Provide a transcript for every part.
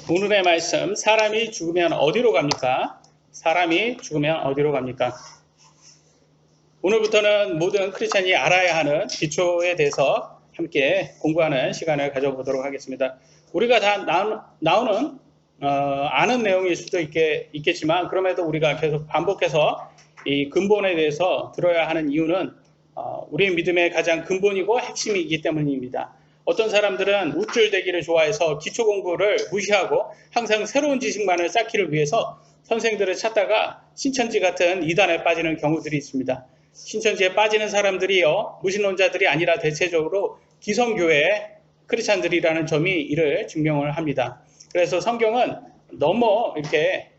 오늘의 말씀, 사람이 죽으면 어디로 갑니까? 사람이 죽으면 어디로 갑니까? 오늘부터는 모든 크리스찬이 알아야 하는 기초에 대해서 함께 공부하는 시간을 가져보도록 하겠습니다. 우리가 다 나오는 아는 내용일 수도 있겠지만 그럼에도 우리가 계속 반복해서 이 근본에 대해서 들어야 하는 이유는 우리의 믿음의 가장 근본이고 핵심이기 때문입니다. 어떤 사람들은 우쭐대기를 좋아해서 기초 공부를 무시하고 항상 새로운 지식만을 쌓기를 위해서 선생들을 찾다가 신천지 같은 이단에 빠지는 경우들이 있습니다. 신천지에 빠지는 사람들이요, 무신론자들이 아니라 대체적으로 기성교회 크리스찬들이라는 점이 이를 증명을 합니다. 그래서 성경은 너무 이렇게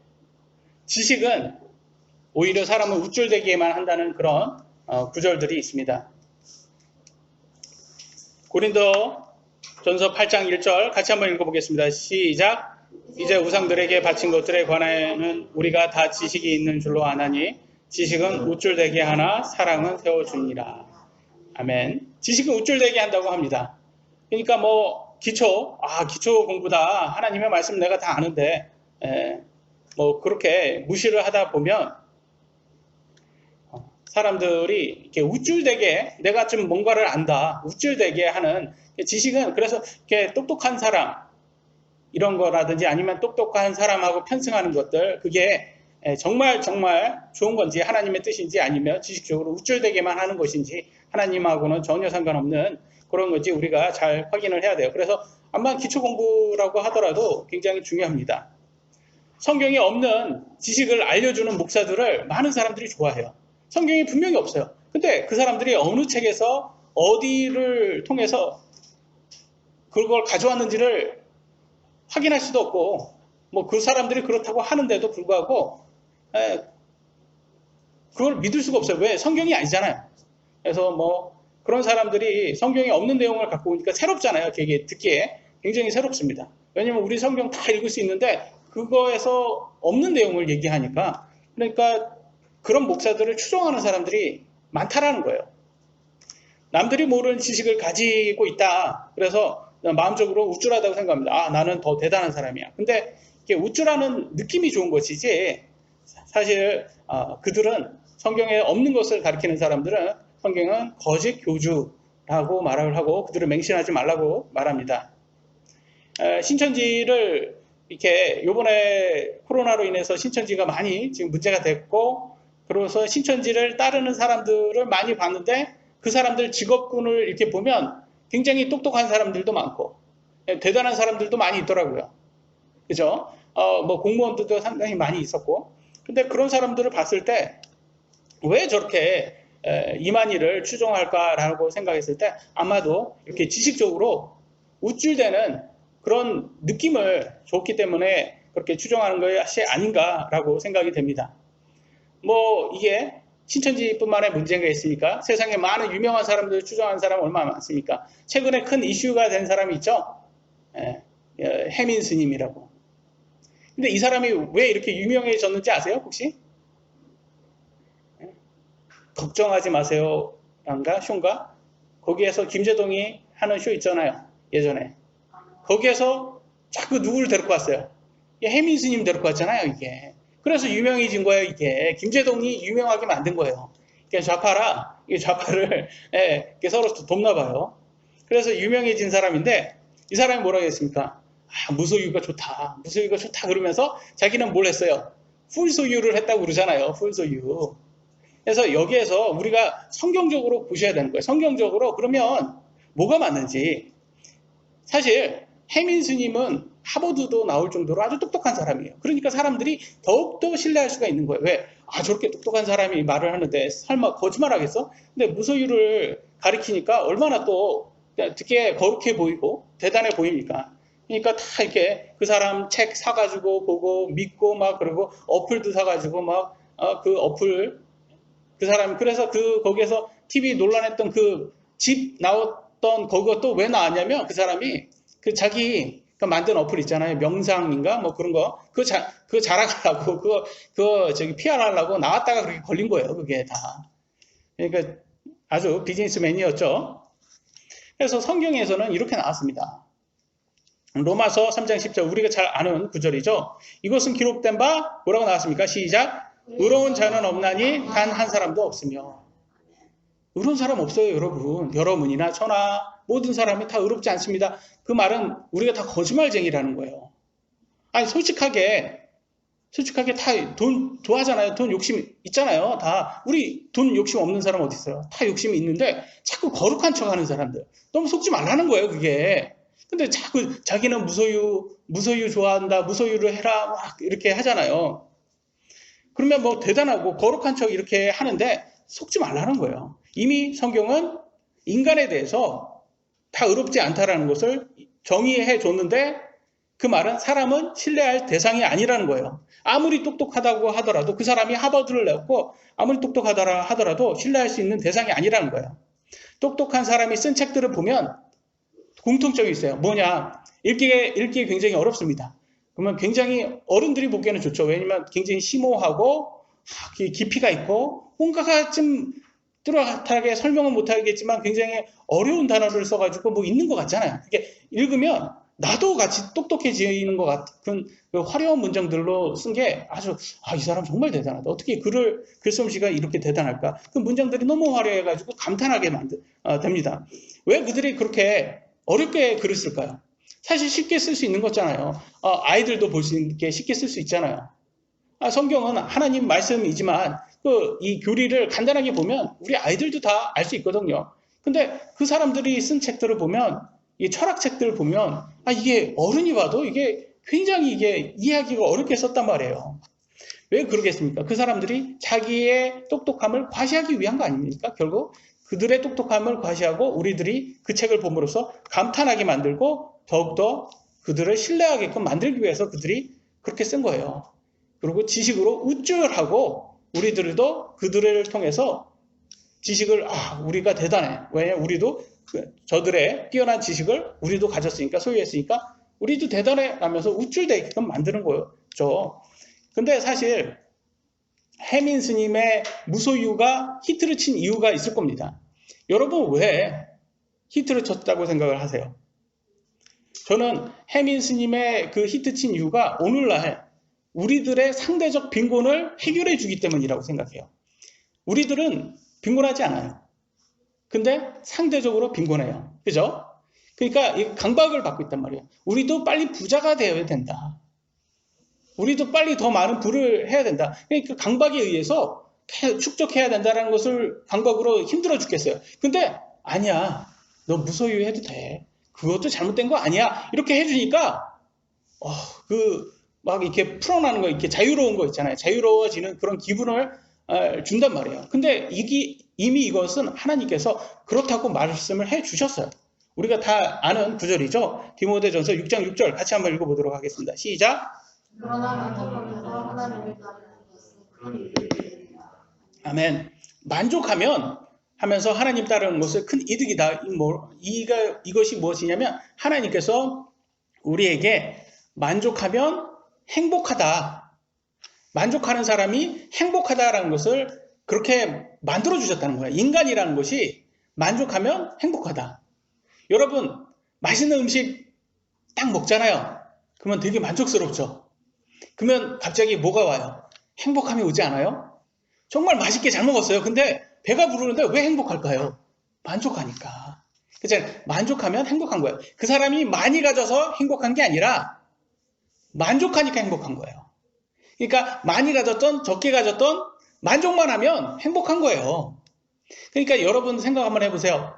지식은 오히려 사람을 우쭐대기에만 한다는 그런 구절들이 있습니다. 고린도전서 8장 1절 같이 한번 읽어보겠습니다. 시작. 이제 우상들에게 바친 것들에 관하여는 우리가 다 지식이 있는 줄로 아나니 지식은 우쭐대게 하나 사랑은 세워주니라. 아멘. 지식은 우쭐대게 한다고 합니다. 그러니까 뭐 기초 공부다. 하나님의 말씀 내가 다 아는데 뭐 그렇게 무시를 하다 보면 사람들이 이렇게 우쭐대게 내가 좀 뭔가를 안다, 우쭐대게 하는 지식은 그래서 이렇게 똑똑한 사람 이런 거라든지 아니면 똑똑한 사람하고 편승하는 것들 그게 정말 좋은 건지 하나님의 뜻인지 아니면 지식적으로 우쭐대게만 하는 것인지 하나님하고는 전혀 상관없는 그런 건지 우리가 잘 확인을 해야 돼요. 그래서 암만 기초 공부라고 하더라도 굉장히 중요합니다. 성경에 없는 지식을 알려주는 목사들을 많은 사람들이 좋아해요. 성경이 분명히 없어요. 근데 그 사람들이 어느 책에서 어디를 통해서 그걸 가져왔는지를 확인할 수도 없고 뭐 그 사람들이 그렇다고 하는데도 불구하고 그걸 믿을 수가 없어요. 왜? 성경이 아니잖아요. 그래서 뭐 그런 사람들이 성경에 없는 내용을 갖고 오니까 새롭잖아요. 듣기에 굉장히 새롭습니다. 왜냐면 우리 성경 다 읽을 수 있는데 그거에서 없는 내용을 얘기하니까 그러니까 그런 목사들을 추종하는 사람들이 많다라는 거예요. 남들이 모르는 지식을 가지고 있다. 그래서 마음적으로 우쭐하다고 생각합니다. 나는 더 대단한 사람이야. 근데 이게 우쭐하는 느낌이 좋은 것이지 사실 그들은 성경에 없는 것을 가리키는 사람들은 성경은 거짓 교주라고 말을 하고 그들을 맹신하지 말라고 말합니다. 신천지를 이렇게 요번에 코로나로 인해서 신천지가 많이 지금 문제가 됐고 그러면서 신천지를 따르는 사람들을 많이 봤는데 그 사람들 직업군을 이렇게 보면 굉장히 똑똑한 사람들도 많고 대단한 사람들도 많이 있더라고요. 그죠? 뭐 공무원들도 상당히 많이 있었고 근데 그런 사람들을 봤을 때 왜 저렇게 이만희를 추종할까라고 생각했을 때 아마도 이렇게 지식적으로 우쭐대는 그런 느낌을 줬기 때문에 그렇게 추종하는 것이 아닌가라고 생각이 됩니다. 뭐 이게 신천지뿐만의 문제가 있습니까? 세상에 많은 유명한 사람들 추종하는 사람 얼마나 많습니까? 최근에 큰 이슈가 된 사람이 있죠? 해민 스님이라고. 근데 이 사람이 왜 이렇게 유명해졌는지 아세요? 혹시? 걱정하지 마세요. 란가? 쇼인가? 거기에서 김재동이 하는 쇼 있잖아요. 예전에. 거기에서 자꾸 누구를 데리고 왔어요. 해민 스님 데리고 왔잖아요. 이게. 그래서 유명해진 거예요. 이게 김재동이 유명하게 만든 거예요. 좌파를 서로 돕나 봐요. 그래서 유명해진 사람인데 이 사람이 뭐라고 했습니까? 무소유가 좋다. 무소유가 좋다 그러면서 자기는 뭘 했어요? 풀소유를 했다고 그러잖아요. 풀소유. 그래서 여기에서 우리가 성경적으로 보셔야 되는 거예요. 성경적으로 그러면 뭐가 맞는지. 사실 해민 스님은 하버드도 나올 정도로 아주 똑똑한 사람이에요. 그러니까 사람들이 더욱더 신뢰할 수가 있는 거예요. 왜? 저렇게 똑똑한 사람이 말을 하는데 설마 거짓말 하겠어? 근데 무소유를 가리키니까 얼마나 또 듣기에 거룩해 보이고 대단해 보입니까? 그러니까 다 이렇게 그 사람 책 사가지고 보고 믿고 막 그러고 어플도 사가지고 막 그 어플 그 사람 그래서 거기에서 TV 논란했던 그 집 나왔던 그것도 왜 나왔냐면 그 사람이 그 자기 만든 어플 있잖아요. 명상인가 뭐 그런 거 그거 자랑하려고 그거 PR 하려고 나왔다가 그렇게 걸린 거예요. 그게 다. 그러니까 아주 비즈니스맨이었죠. 그래서 성경에서는 이렇게 나왔습니다. 로마서 3장 10절 우리가 잘 아는 구절이죠. 이것은 기록된 바 뭐라고 나왔습니까? 시작. 의로운 자는 없나니 단 한 사람도 없으며. 의로운 사람 없어요, 여러분. 여러분이나 저나 모든 사람이 다 의롭지 않습니다. 그 말은 우리가 다 거짓말쟁이라는 거예요. 아니 솔직하게 다 돈 좋아하잖아요. 돈 욕심 있잖아요. 다 우리 돈 욕심 없는 사람 어디 있어요? 다 욕심이 있는데 자꾸 거룩한 척하는 사람들. 너무 속지 말라는 거예요, 그게. 근데 자꾸 자기는 무소유 좋아한다, 무소유를 해라 막 이렇게 하잖아요. 그러면 뭐 대단하고 거룩한 척 이렇게 하는데 속지 말라는 거예요. 이미 성경은 인간에 대해서 다 의롭지 않다라는 것을 정의해 줬는데 그 말은 사람은 신뢰할 대상이 아니라는 거예요. 아무리 똑똑하다고 하더라도 그 사람이 하버드를 내었고 아무리 똑똑하더라 하더라도 신뢰할 수 있는 대상이 아니라는 거예요. 똑똑한 사람이 쓴 책들을 보면 공통점이 있어요. 뭐냐? 읽기 굉장히 어렵습니다. 그러면 굉장히 어른들이 보기에는 좋죠. 왜냐면 굉장히 심오하고 깊이가 있고 뭔가가 좀 뚜렷하게 설명은 못하겠지만 굉장히 어려운 단어를 써가지고 뭐 있는 것 같잖아요. 이게 읽으면 나도 같이 똑똑해지는 것 같은 그 화려한 문장들로 쓴 게 아주 이 사람 정말 대단하다. 어떻게 글솜씨가 이렇게 대단할까? 그 문장들이 너무 화려해가지고 감탄하게 됩니다. 왜 그들이 그렇게 어렵게 글을 쓸까요? 사실 쉽게 쓸 수 있는 거잖아요. 아이들도 볼 수 있게 쉽게 쓸 수 있잖아요. 성경은 하나님 말씀이지만 이 교리를 간단하게 보면 우리 아이들도 다 알 수 있거든요. 근데 그 사람들이 쓴 책들을 보면 이 철학책들을 보면 이게 어른이 봐도 이게 굉장히 이게 이해하기가 어렵게 썼단 말이에요. 왜 그러겠습니까? 그 사람들이 자기의 똑똑함을 과시하기 위한 거 아닙니까? 결국 그들의 똑똑함을 과시하고 우리들이 그 책을 봄으로써 감탄하게 만들고 더욱더 그들을 신뢰하게끔 만들기 위해서 그들이 그렇게 쓴 거예요. 그리고 지식으로 우쭐하고 우리들도 그들을 통해서 지식을 우리가 대단해. 왜냐하면 우리도 저들의 뛰어난 지식을 우리도 가졌으니까 소유했으니까 우리도 대단해 하면서 우쭐대게끔 만드는 거죠. 근데 사실 해민 스님의 무소유가 히트를 친 이유가 있을 겁니다. 여러분 왜 히트를 쳤다고 생각을 하세요? 저는 해민 스님의 그 히트 친 이유가 오늘날 우리들의 상대적 빈곤을 해결해 주기 때문이라고 생각해요. 우리들은 빈곤하지 않아요. 근데 상대적으로 빈곤해요. 그죠? 그러니까 이 강박을 받고 있단 말이에요. 우리도 빨리 부자가 되어야 된다. 우리도 빨리 더 많은 부를 해야 된다. 그러니까 강박에 의해서 축적해야 된다는 것을 강박으로 힘들어 죽겠어요. 근데 아니야. 너 무소유해도 돼. 그것도 잘못된 거 아니야. 이렇게 해주니까 막 이렇게 풀어나는 거, 이렇게 자유로운 거 있잖아요. 자유로워지는 그런 기분을 준단 말이에요. 근데 이미 이것은 하나님께서 그렇다고 말씀을 해 주셨어요. 우리가 다 아는 구절이죠. 디모데전서 6장 6절 같이 한번 읽어보도록 하겠습니다. 시작. 아멘. 만족하면 하면서 하나님 따르는 것을 큰 이득이다. 이것이 무엇이냐면 하나님께서 우리에게 만족하면 행복하다. 만족하는 사람이 행복하다라는 것을 그렇게 만들어 주셨다는 거예요. 인간이라는 것이 만족하면 행복하다. 여러분 맛있는 음식 딱 먹잖아요. 그러면 되게 만족스럽죠. 그러면 갑자기 뭐가 와요? 행복함이 오지 않아요? 정말 맛있게 잘 먹었어요. 근데 배가 부르는데 왜 행복할까요? 만족하니까. 그죠? 만족하면 행복한 거예요. 그 사람이 많이 가져서 행복한 게 아니라 만족하니까 행복한 거예요. 그러니까 많이 가졌던 적게 가졌던 만족만 하면 행복한 거예요. 그러니까 여러분 생각 한번 해보세요.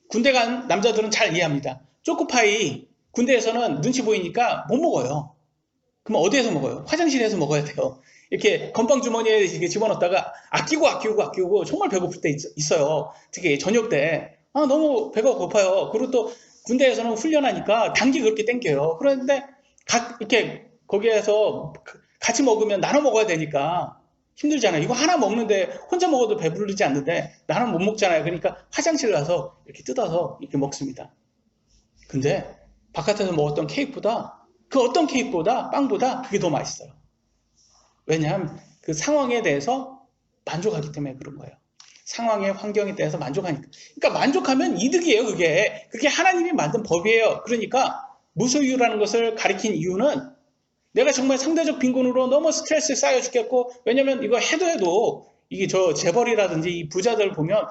군대 간 남자들은 잘 이해합니다. 초코파이 군대에서는 눈치 보이니까 못 먹어요. 그럼 어디에서 먹어요? 화장실에서 먹어야 돼요. 이렇게 건빵 주머니에 이렇게 집어넣다가 아끼고 정말 배고플 때 있어요. 특히 저녁 때 너무 배가 고파요. 그리고 또 군대에서는 훈련하니까 단기 그렇게 땡겨요. 그런데 이렇게 거기에서 같이 먹으면 나눠 먹어야 되니까 힘들잖아요. 이거 하나 먹는데 혼자 먹어도 배부르지 않는데 나는 못 먹잖아요. 그러니까 화장실 가서 이렇게 뜯어서 이렇게 먹습니다. 근데 바깥에서 먹었던 케이크보다 그 어떤 케이크보다 빵보다 그게 더 맛있어요. 왜냐하면 그 상황에 대해서 만족하기 때문에 그런 거예요. 상황의 환경에 대해서 만족하니까. 그러니까 만족하면 이득이에요. 그게 하나님이 만든 법이에요. 그러니까 무소유라는 것을 가리킨 이유는 내가 정말 상대적 빈곤으로 너무 스트레스 쌓여 죽겠고, 왜냐면 이거 해도 이게 저 재벌이라든지 이 부자들 보면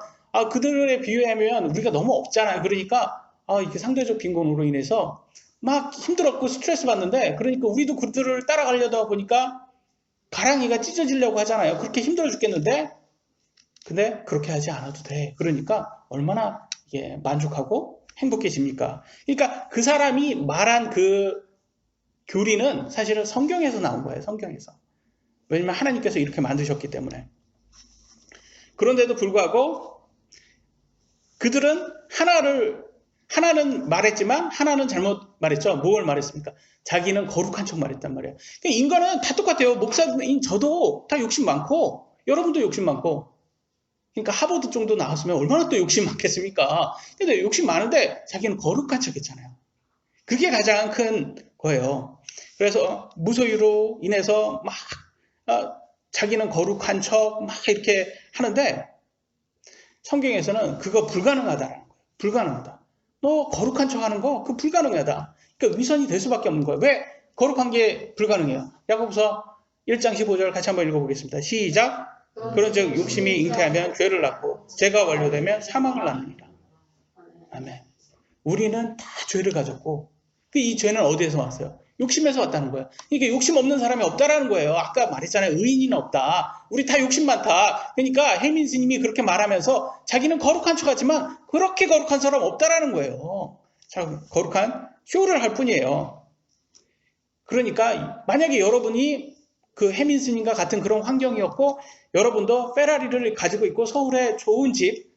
그들에 비유하면 우리가 너무 없잖아요. 그러니까 이게 상대적 빈곤으로 인해서 막 힘들었고 스트레스 받는데, 그러니까 우리도 그들을 따라가려다 보니까 가랑이가 찢어지려고 하잖아요. 그렇게 힘들어 죽겠는데, 근데 그렇게 하지 않아도 돼. 그러니까 얼마나 만족하고 행복해집니까? 그러니까 그 사람이 말한 그 교리는 사실은 성경에서 나온 거예요. 성경에서. 왜냐면 하나님께서 이렇게 만드셨기 때문에. 그런데도 불구하고 그들은 하나는 말했지만 하나는 잘못 말했죠. 뭘 말했습니까? 자기는 거룩한 척 말했단 말이에요. 그러니까 인간은 다 똑같아요. 목사인 저도 다 욕심 많고, 여러분도 욕심 많고. 그러니까 하버드 정도 나왔으면 얼마나 또 욕심 많겠습니까? 근데 욕심 많은데 자기는 거룩한 척 했잖아요. 그게 가장 큰 거예요. 그래서 무소유로 인해서 막 자기는 거룩한 척 막 이렇게 하는데, 성경에서는 그거 불가능하다라는 거예요. 불가능하다. 너 거룩한 척 하는 거 그거 불가능하다. 그러니까 위선이 될 수밖에 없는 거예요. 왜? 거룩한 게 불가능해요. 야고보서 1장 15절 같이 한번 읽어보겠습니다. 시작. 그런즉 욕심이 잉태하면 죄를 낳고 죄가 완료되면 사망을 낳느니라. 아멘. 우리는 다 죄를 가졌고, 이 죄는 어디에서 왔어요? 욕심에서 왔다는 거예요. 이게 욕심 없는 사람이 없다라는 거예요. 아까 말했잖아요. 의인은 없다. 우리 다 욕심 많다. 그러니까 혜민 스님이 그렇게 말하면서 자기는 거룩한 척하지만 그렇게 거룩한 사람 없다라는 거예요. 자, 거룩한 쇼를 할 뿐이에요. 그러니까 만약에 여러분이 그 혜민 스님과 같은 그런 환경이었고, 여러분도 페라리를 가지고 있고 서울에 좋은 집,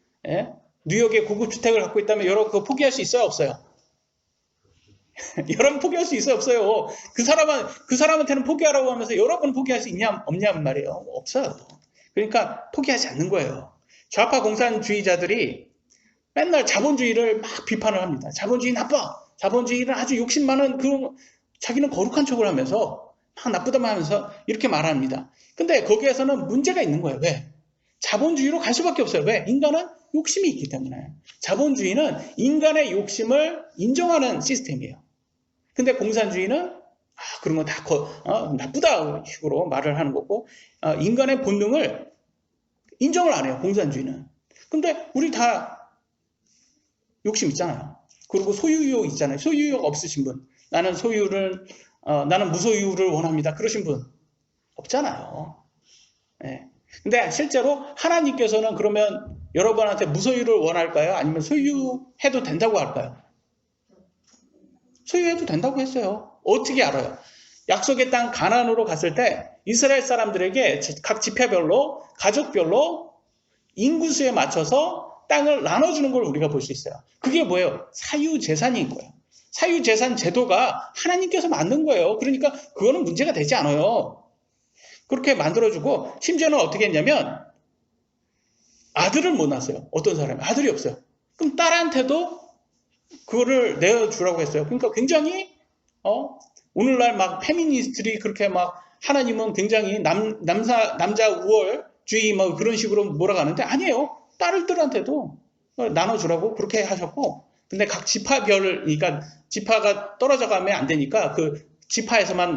뉴욕에 고급 주택을 갖고 있다면 여러분 그거 포기할 수 있어요? 없어요? 여러분 포기할 수 있어요? 없어요? 그 사람한테는 포기하라고 하면서 여러분 포기할 수 있냐 없냔 말이에요. 없어요. 그러니까 포기하지 않는 거예요. 좌파 공산주의자들이 맨날 자본주의를 막 비판을 합니다. 자본주의 나빠. 자본주의는 아주 욕심 많은 그런, 자기는 거룩한 척을 하면서 막 나쁘다만 하면서 이렇게 말합니다. 근데 거기에서는 문제가 있는 거예요. 왜? 자본주의로 갈 수밖에 없어요. 왜? 인간은 욕심이 있기 때문에. 자본주의는 인간의 욕심을 인정하는 시스템이에요. 근데 공산주의는 그런 건 다 나쁘다 식으로 말을 하는 거고, 인간의 본능을 인정을 안 해요. 공산주의는. 근데 우리 다 욕심 있잖아요. 그리고 소유욕 있잖아요. 소유욕 없으신 분, 나는 무소유를 원합니다. 그러신 분 없잖아요. 네. 근데 실제로 하나님께서는 그러면 여러분한테 무소유를 원할까요? 아니면 소유해도 된다고 할까요? 소유해도 된다고 했어요. 어떻게 알아요? 약속의 땅 가나안으로 갔을 때 이스라엘 사람들에게 각 지파별로, 가족별로 인구수에 맞춰서 땅을 나눠주는 걸 우리가 볼 수 있어요. 그게 뭐예요? 사유재산인 거예요. 사유재산 제도가 하나님께서 만든 거예요. 그러니까 그거는 문제가 되지 않아요. 그렇게 만들어주고, 심지어는 어떻게 했냐면 아들을 못 낳았어요. 어떤 사람이 아들이 없어요. 그럼 딸한테도 그거를 내어주라고 했어요. 그러니까 굉장히 오늘날 막 페미니스트들이 그렇게 막 하나님은 굉장히 남자 우월주의 뭐 그런 식으로 몰아가는데, 아니에요. 딸들한테도 나눠주라고 그렇게 하셨고, 근데 각 지파별, 그러니까 지파가 떨어져 가면 안 되니까 그 지파에서만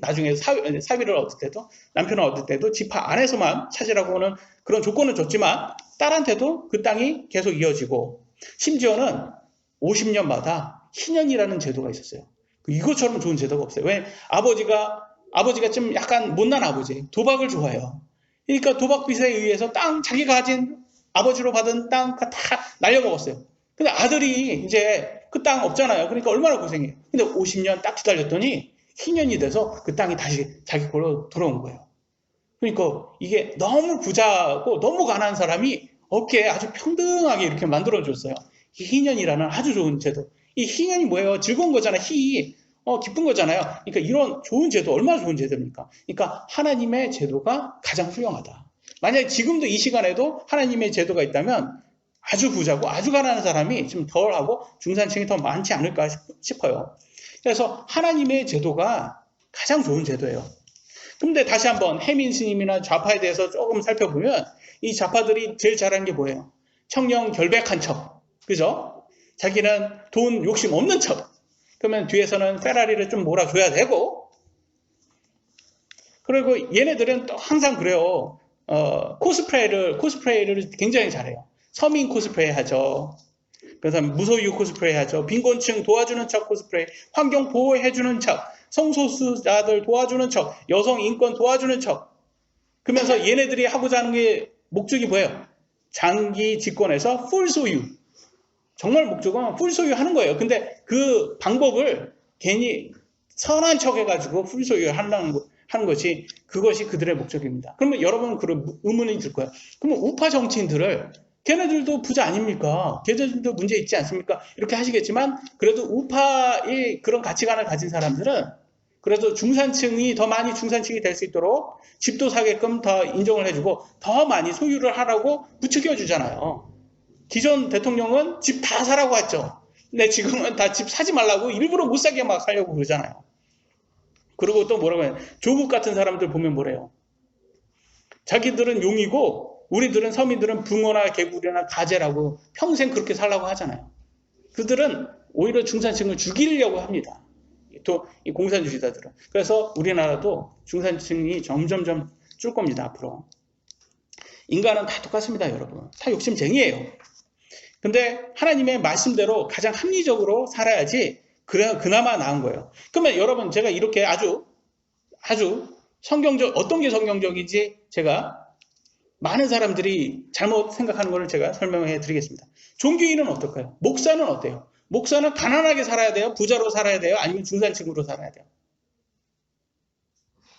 나중에 사위를 얻을 때도, 남편을 얻을 때도 지파 안에서만 찾으라고는 그런 조건을 줬지만, 딸한테도 그 땅이 계속 이어지고, 심지어는 50년마다 희년이라는 제도가 있었어요. 이것처럼 좋은 제도가 없어요. 왜? 아버지가 좀 약간 못난 아버지, 도박을 좋아해요. 그러니까 도박빚에 의해서 자기가 가진 아버지로 받은 땅 다 날려먹었어요. 근데 아들이 이제 그 땅 없잖아요. 그러니까 얼마나 고생해요. 근데 50년 딱 기다렸더니 희년이 돼서 그 땅이 다시 자기 걸로 돌아온 거예요. 그러니까 이게 너무 부자고 너무 가난한 사람이 어깨에 아주 평등하게 이렇게 만들어줬어요. 이 희년이라는 아주 좋은 제도. 이 희년이 뭐예요? 즐거운 거잖아요. 기쁜 거잖아요. 그러니까 이런 좋은 제도, 얼마나 좋은 제도입니까? 그러니까 하나님의 제도가 가장 훌륭하다. 만약에 지금도 이 시간에도 하나님의 제도가 있다면 아주 부자고 아주 가난한 사람이 좀 덜하고 중산층이 더 많지 않을까 싶어요. 그래서 하나님의 제도가 가장 좋은 제도예요. 근데 다시 한번 혜민 스님이나 좌파에 대해서 조금 살펴보면, 이 좌파들이 제일 잘하는 게 뭐예요? 청렴 결백한 척. 그죠? 자기는 돈 욕심 없는 척. 그러면 뒤에서는 페라리를 좀 몰아줘야 되고, 그리고 얘네들은 또 항상 그래요. 코스프레이를 굉장히 잘해요. 서민 코스프레이 하죠. 그래서 무소유 코스프레이 하죠. 빈곤층 도와주는 척 코스프레이, 환경 보호해주는 척, 성소수자들 도와주는 척, 여성 인권 도와주는 척. 그러면서 얘네들이 하고자 하는 게 목적이 뭐예요? 장기 집권에서 풀 소유. 정말 목적은 풀 소유 하는 거예요. 근데 그 방법을 괜히 선한 척 해가지고 풀 소유 하는 것이, 그것이 그들의 목적입니다. 그러면 여러분 그런 의문이 들 거예요. 그러면 우파 정치인들을, 걔네들도 부자 아닙니까? 걔네들도 문제 있지 않습니까? 이렇게 하시겠지만, 그래도 우파의 그런 가치관을 가진 사람들은 그래도 중산층이 더 많이 중산층이 될 수 있도록 집도 사게끔 더 인정을 해주고 더 많이 소유를 하라고 부추겨 주잖아요. 기존 대통령은 집 다 사라고 했죠. 근데 지금은 다 집 사지 말라고 일부러 못 사게 막 살려고 그러잖아요. 그리고 또 뭐라고 해요? 조국 같은 사람들 보면 뭐래요? 자기들은 용이고 우리들은 서민들은 붕어나 개구리나 가재라고 평생 그렇게 살라고 하잖아요. 그들은 오히려 중산층을 죽이려고 합니다. 또 이 공산주의자들은. 그래서 우리나라도 중산층이 점점점 줄 겁니다. 앞으로. 인간은 다 똑같습니다. 여러분. 다 욕심쟁이에요. 근데 하나님의 말씀대로 가장 합리적으로 살아야지 그나마 나은 거예요. 그러면 여러분, 제가 이렇게 아주 성경적, 어떤 게 성경적인지 제가 많은 사람들이 잘못 생각하는 것을 제가 설명해 드리겠습니다. 종교인은 어떨까요? 목사는 어때요? 목사는 가난하게 살아야 돼요? 부자로 살아야 돼요? 아니면 중산층으로 살아야 돼요?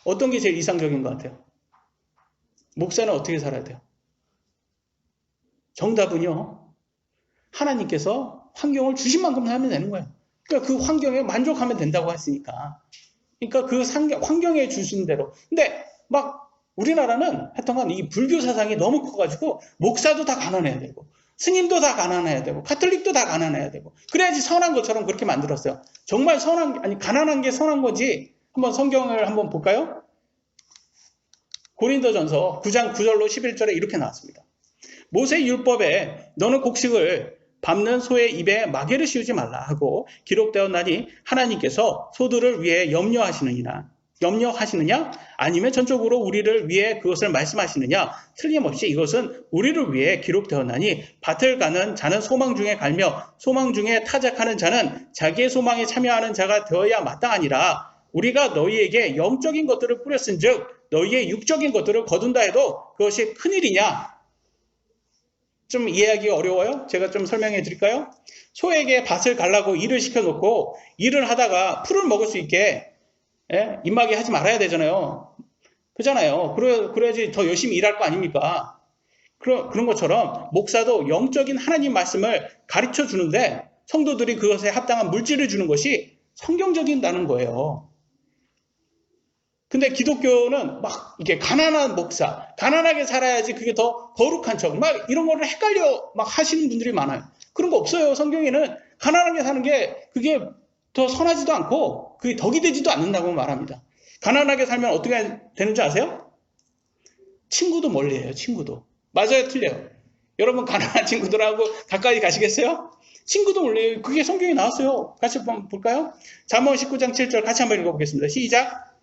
어떤 게 제일 이상적인 것 같아요? 목사는 어떻게 살아야 돼요? 정답은요, 하나님께서 환경을 주신 만큼 하면 되는 거예요. 그러니까 그 환경에 만족하면 된다고 했으니까. 그러니까 그 환경에 주신 대로. 근데 막 우리나라는 하여튼간 이 불교 사상이 너무 커가지고 목사도 다 가난해야 되고 스님도 다 가난해야 되고 카톨릭도 다 가난해야 되고 그래야지 선한 것처럼 그렇게 만들었어요. 정말 가난한 게 선한 거지. 한번 성경을 한번 볼까요? 고린도전서 9장 9절로 11절에 이렇게 나왔습니다. 모세 율법에 너는 곡식을 밟는 소의 입에 마개를 씌우지 말라 하고 기록되었나니 하나님께서 소들을 위해 염려하시느냐 아니면 전적으로 우리를 위해 그것을 말씀하시느냐? 틀림없이 이것은 우리를 위해 기록되었나니 밭을 가는 자는 소망 중에 갈며 소망 중에 타작하는 자는 자기의 소망에 참여하는 자가 되어야 마땅하니라. 우리가 너희에게 영적인 것들을 뿌렸은즉 너희의 육적인 것들을 거둔다 해도 그것이 큰일이냐? 좀 이해하기가 어려워요? 제가 좀 설명해 드릴까요? 소에게 밭을 갈라고 일을 시켜놓고 일을 하다가 풀을 먹을 수 있게 입마개 하지 말아야 되잖아요. 그잖아요. 그래야지 더 열심히 일할 거 아닙니까? 그런 것처럼 목사도 영적인 하나님 말씀을 가르쳐 주는데 성도들이 그것에 합당한 물질을 주는 것이 성경적이다는 거예요. 근데 기독교는 막 이게 가난한 목사, 가난하게 살아야지 그게 더 거룩한 척, 막 이런 거를 헷갈려 막 하시는 분들이 많아요. 그런 거 없어요. 성경에는 가난하게 사는 게 그게 더 선하지도 않고 그게 덕이 되지도 않는다고 말합니다. 가난하게 살면 어떻게 되는지 아세요? 친구도 멀리해요. 친구도. 맞아요? 틀려요? 여러분 가난한 친구들하고 가까이 가시겠어요? 친구도 멀리해요. 그게 성경에 나왔어요. 같이 한번 볼까요? 잠언 19장 7절 같이 한번 읽어보겠습니다. 시작!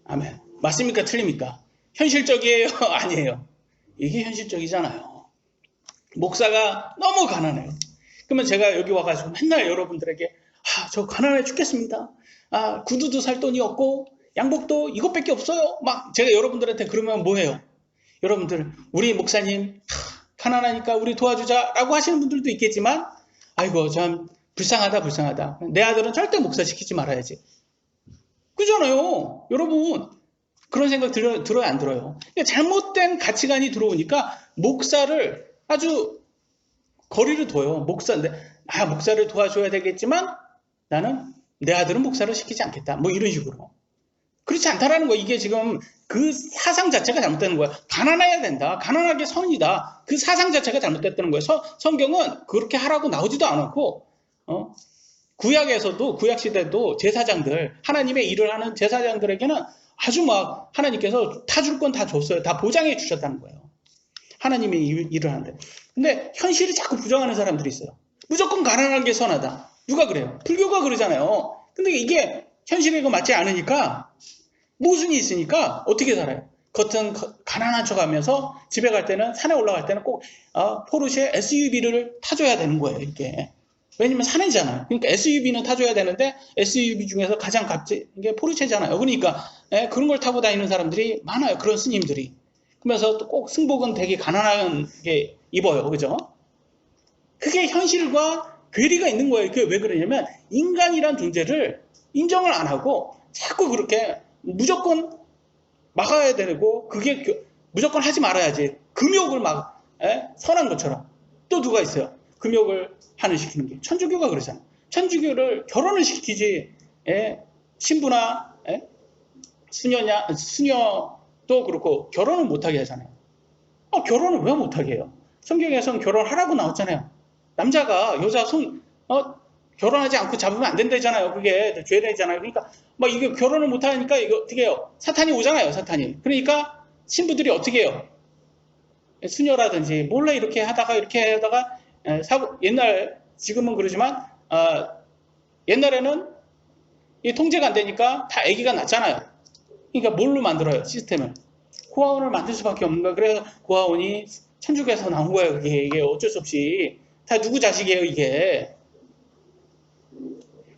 아멘. 맞습니까? 틀립니까? 현실적이에요? 아니에요. 이게 현실적이잖아요. 목사가 너무 가난해요. 그러면 제가 여기 와가지고 맨날 여러분들에게 저 가난해 죽겠습니다. 구두도 살 돈이 없고 양복도 이것밖에 없어요. 막 제가 여러분들한테 그러면 뭐해요? 여러분들 우리 목사님 가난하니까 우리 도와주자라고 하시는 분들도 있겠지만 아이고 참 불쌍하다. 내 아들은 절대 목사 시키지 말아야지. 그잖아요. 여러분 그런 생각 들어요 안 들어요? 잘못된 가치관이 들어오니까 목사를 아주 거리를 둬요. 목사를 도와줘야 되겠지만 나는 내 아들은 목사를 시키지 않겠다. 뭐 이런 식으로. 그렇지 않다라는 거. 이게 지금 그 사상 자체가 잘못되는 거야. 가난해야 된다. 가난하게 선이다. 그 사상 자체가 잘못됐다는 거예요. 성경은 그렇게 하라고 나오지도 않았고 구약에서도 구약 시대도 제사장들 하나님의 일을 하는 제사장들에게는 아주 막 하나님께서 다 줄 건 다 줬어요. 다 보장해 주셨다는 거예요. 하나님이 일을 하는데. 근데 현실을 자꾸 부정하는 사람들이 있어요. 무조건 가난한 게 선하다. 누가 그래요? 불교가 그러잖아요. 근데 이게 현실에 맞지 않으니까 모순이 있으니까 어떻게 살아요? 겉은 가난한 척 하면서 집에 갈 때는 산에 올라갈 때는 꼭 포르쉐 SUV를 타줘야 되는 거예요. 이게. 왜냐면 산이잖아요. 그러니까 SUV는 타줘야 되는데 SUV 중에서 가장 값진 게 포르쉐잖아요. 그러니까 그런 걸 타고 다니는 사람들이 많아요. 그런 스님들이. 그러면서 또 꼭 승복은 되게 가난하게 입어요. 그죠? 그게 현실과 괴리가 있는 거예요. 그게 왜 그러냐면 인간이란 존재를 인정을 안 하고 자꾸 그렇게 무조건 막아야 되고 그게 무조건 하지 말아야지. 금욕을 막 선한 것처럼. 또 누가 있어요? 금욕을 시키는 게 천주교가 그러잖아요. 천주교를 결혼을 시키지 신부나 수녀도 그렇고 결혼을 못하게 하잖아요. 결혼을 왜 못하게 해요? 성경에서는 결혼하라고 나왔잖아요. 남자가 여자 결혼하지 않고 잡으면 안 된다잖아요. 그게 죄되잖아요. 그러니까 막 이게 결혼을 못하니까 이거 어떻게 해요? 사탄이 오잖아요. 사탄이. 그러니까 신부들이 어떻게 해요? 수녀라든지 몰래 이렇게 하다가 옛날 지금은 그러지만 옛날에는 이 통제가 안 되니까 다 아기가 낳잖아요. 그러니까 뭘로 만들어요? 시스템을. 고아원을 만들 수밖에 없는 거야. 그래서 고아원이 천주교에서 나온 거예요. 이게 어쩔 수 없이. 다 누구 자식이에요, 이게.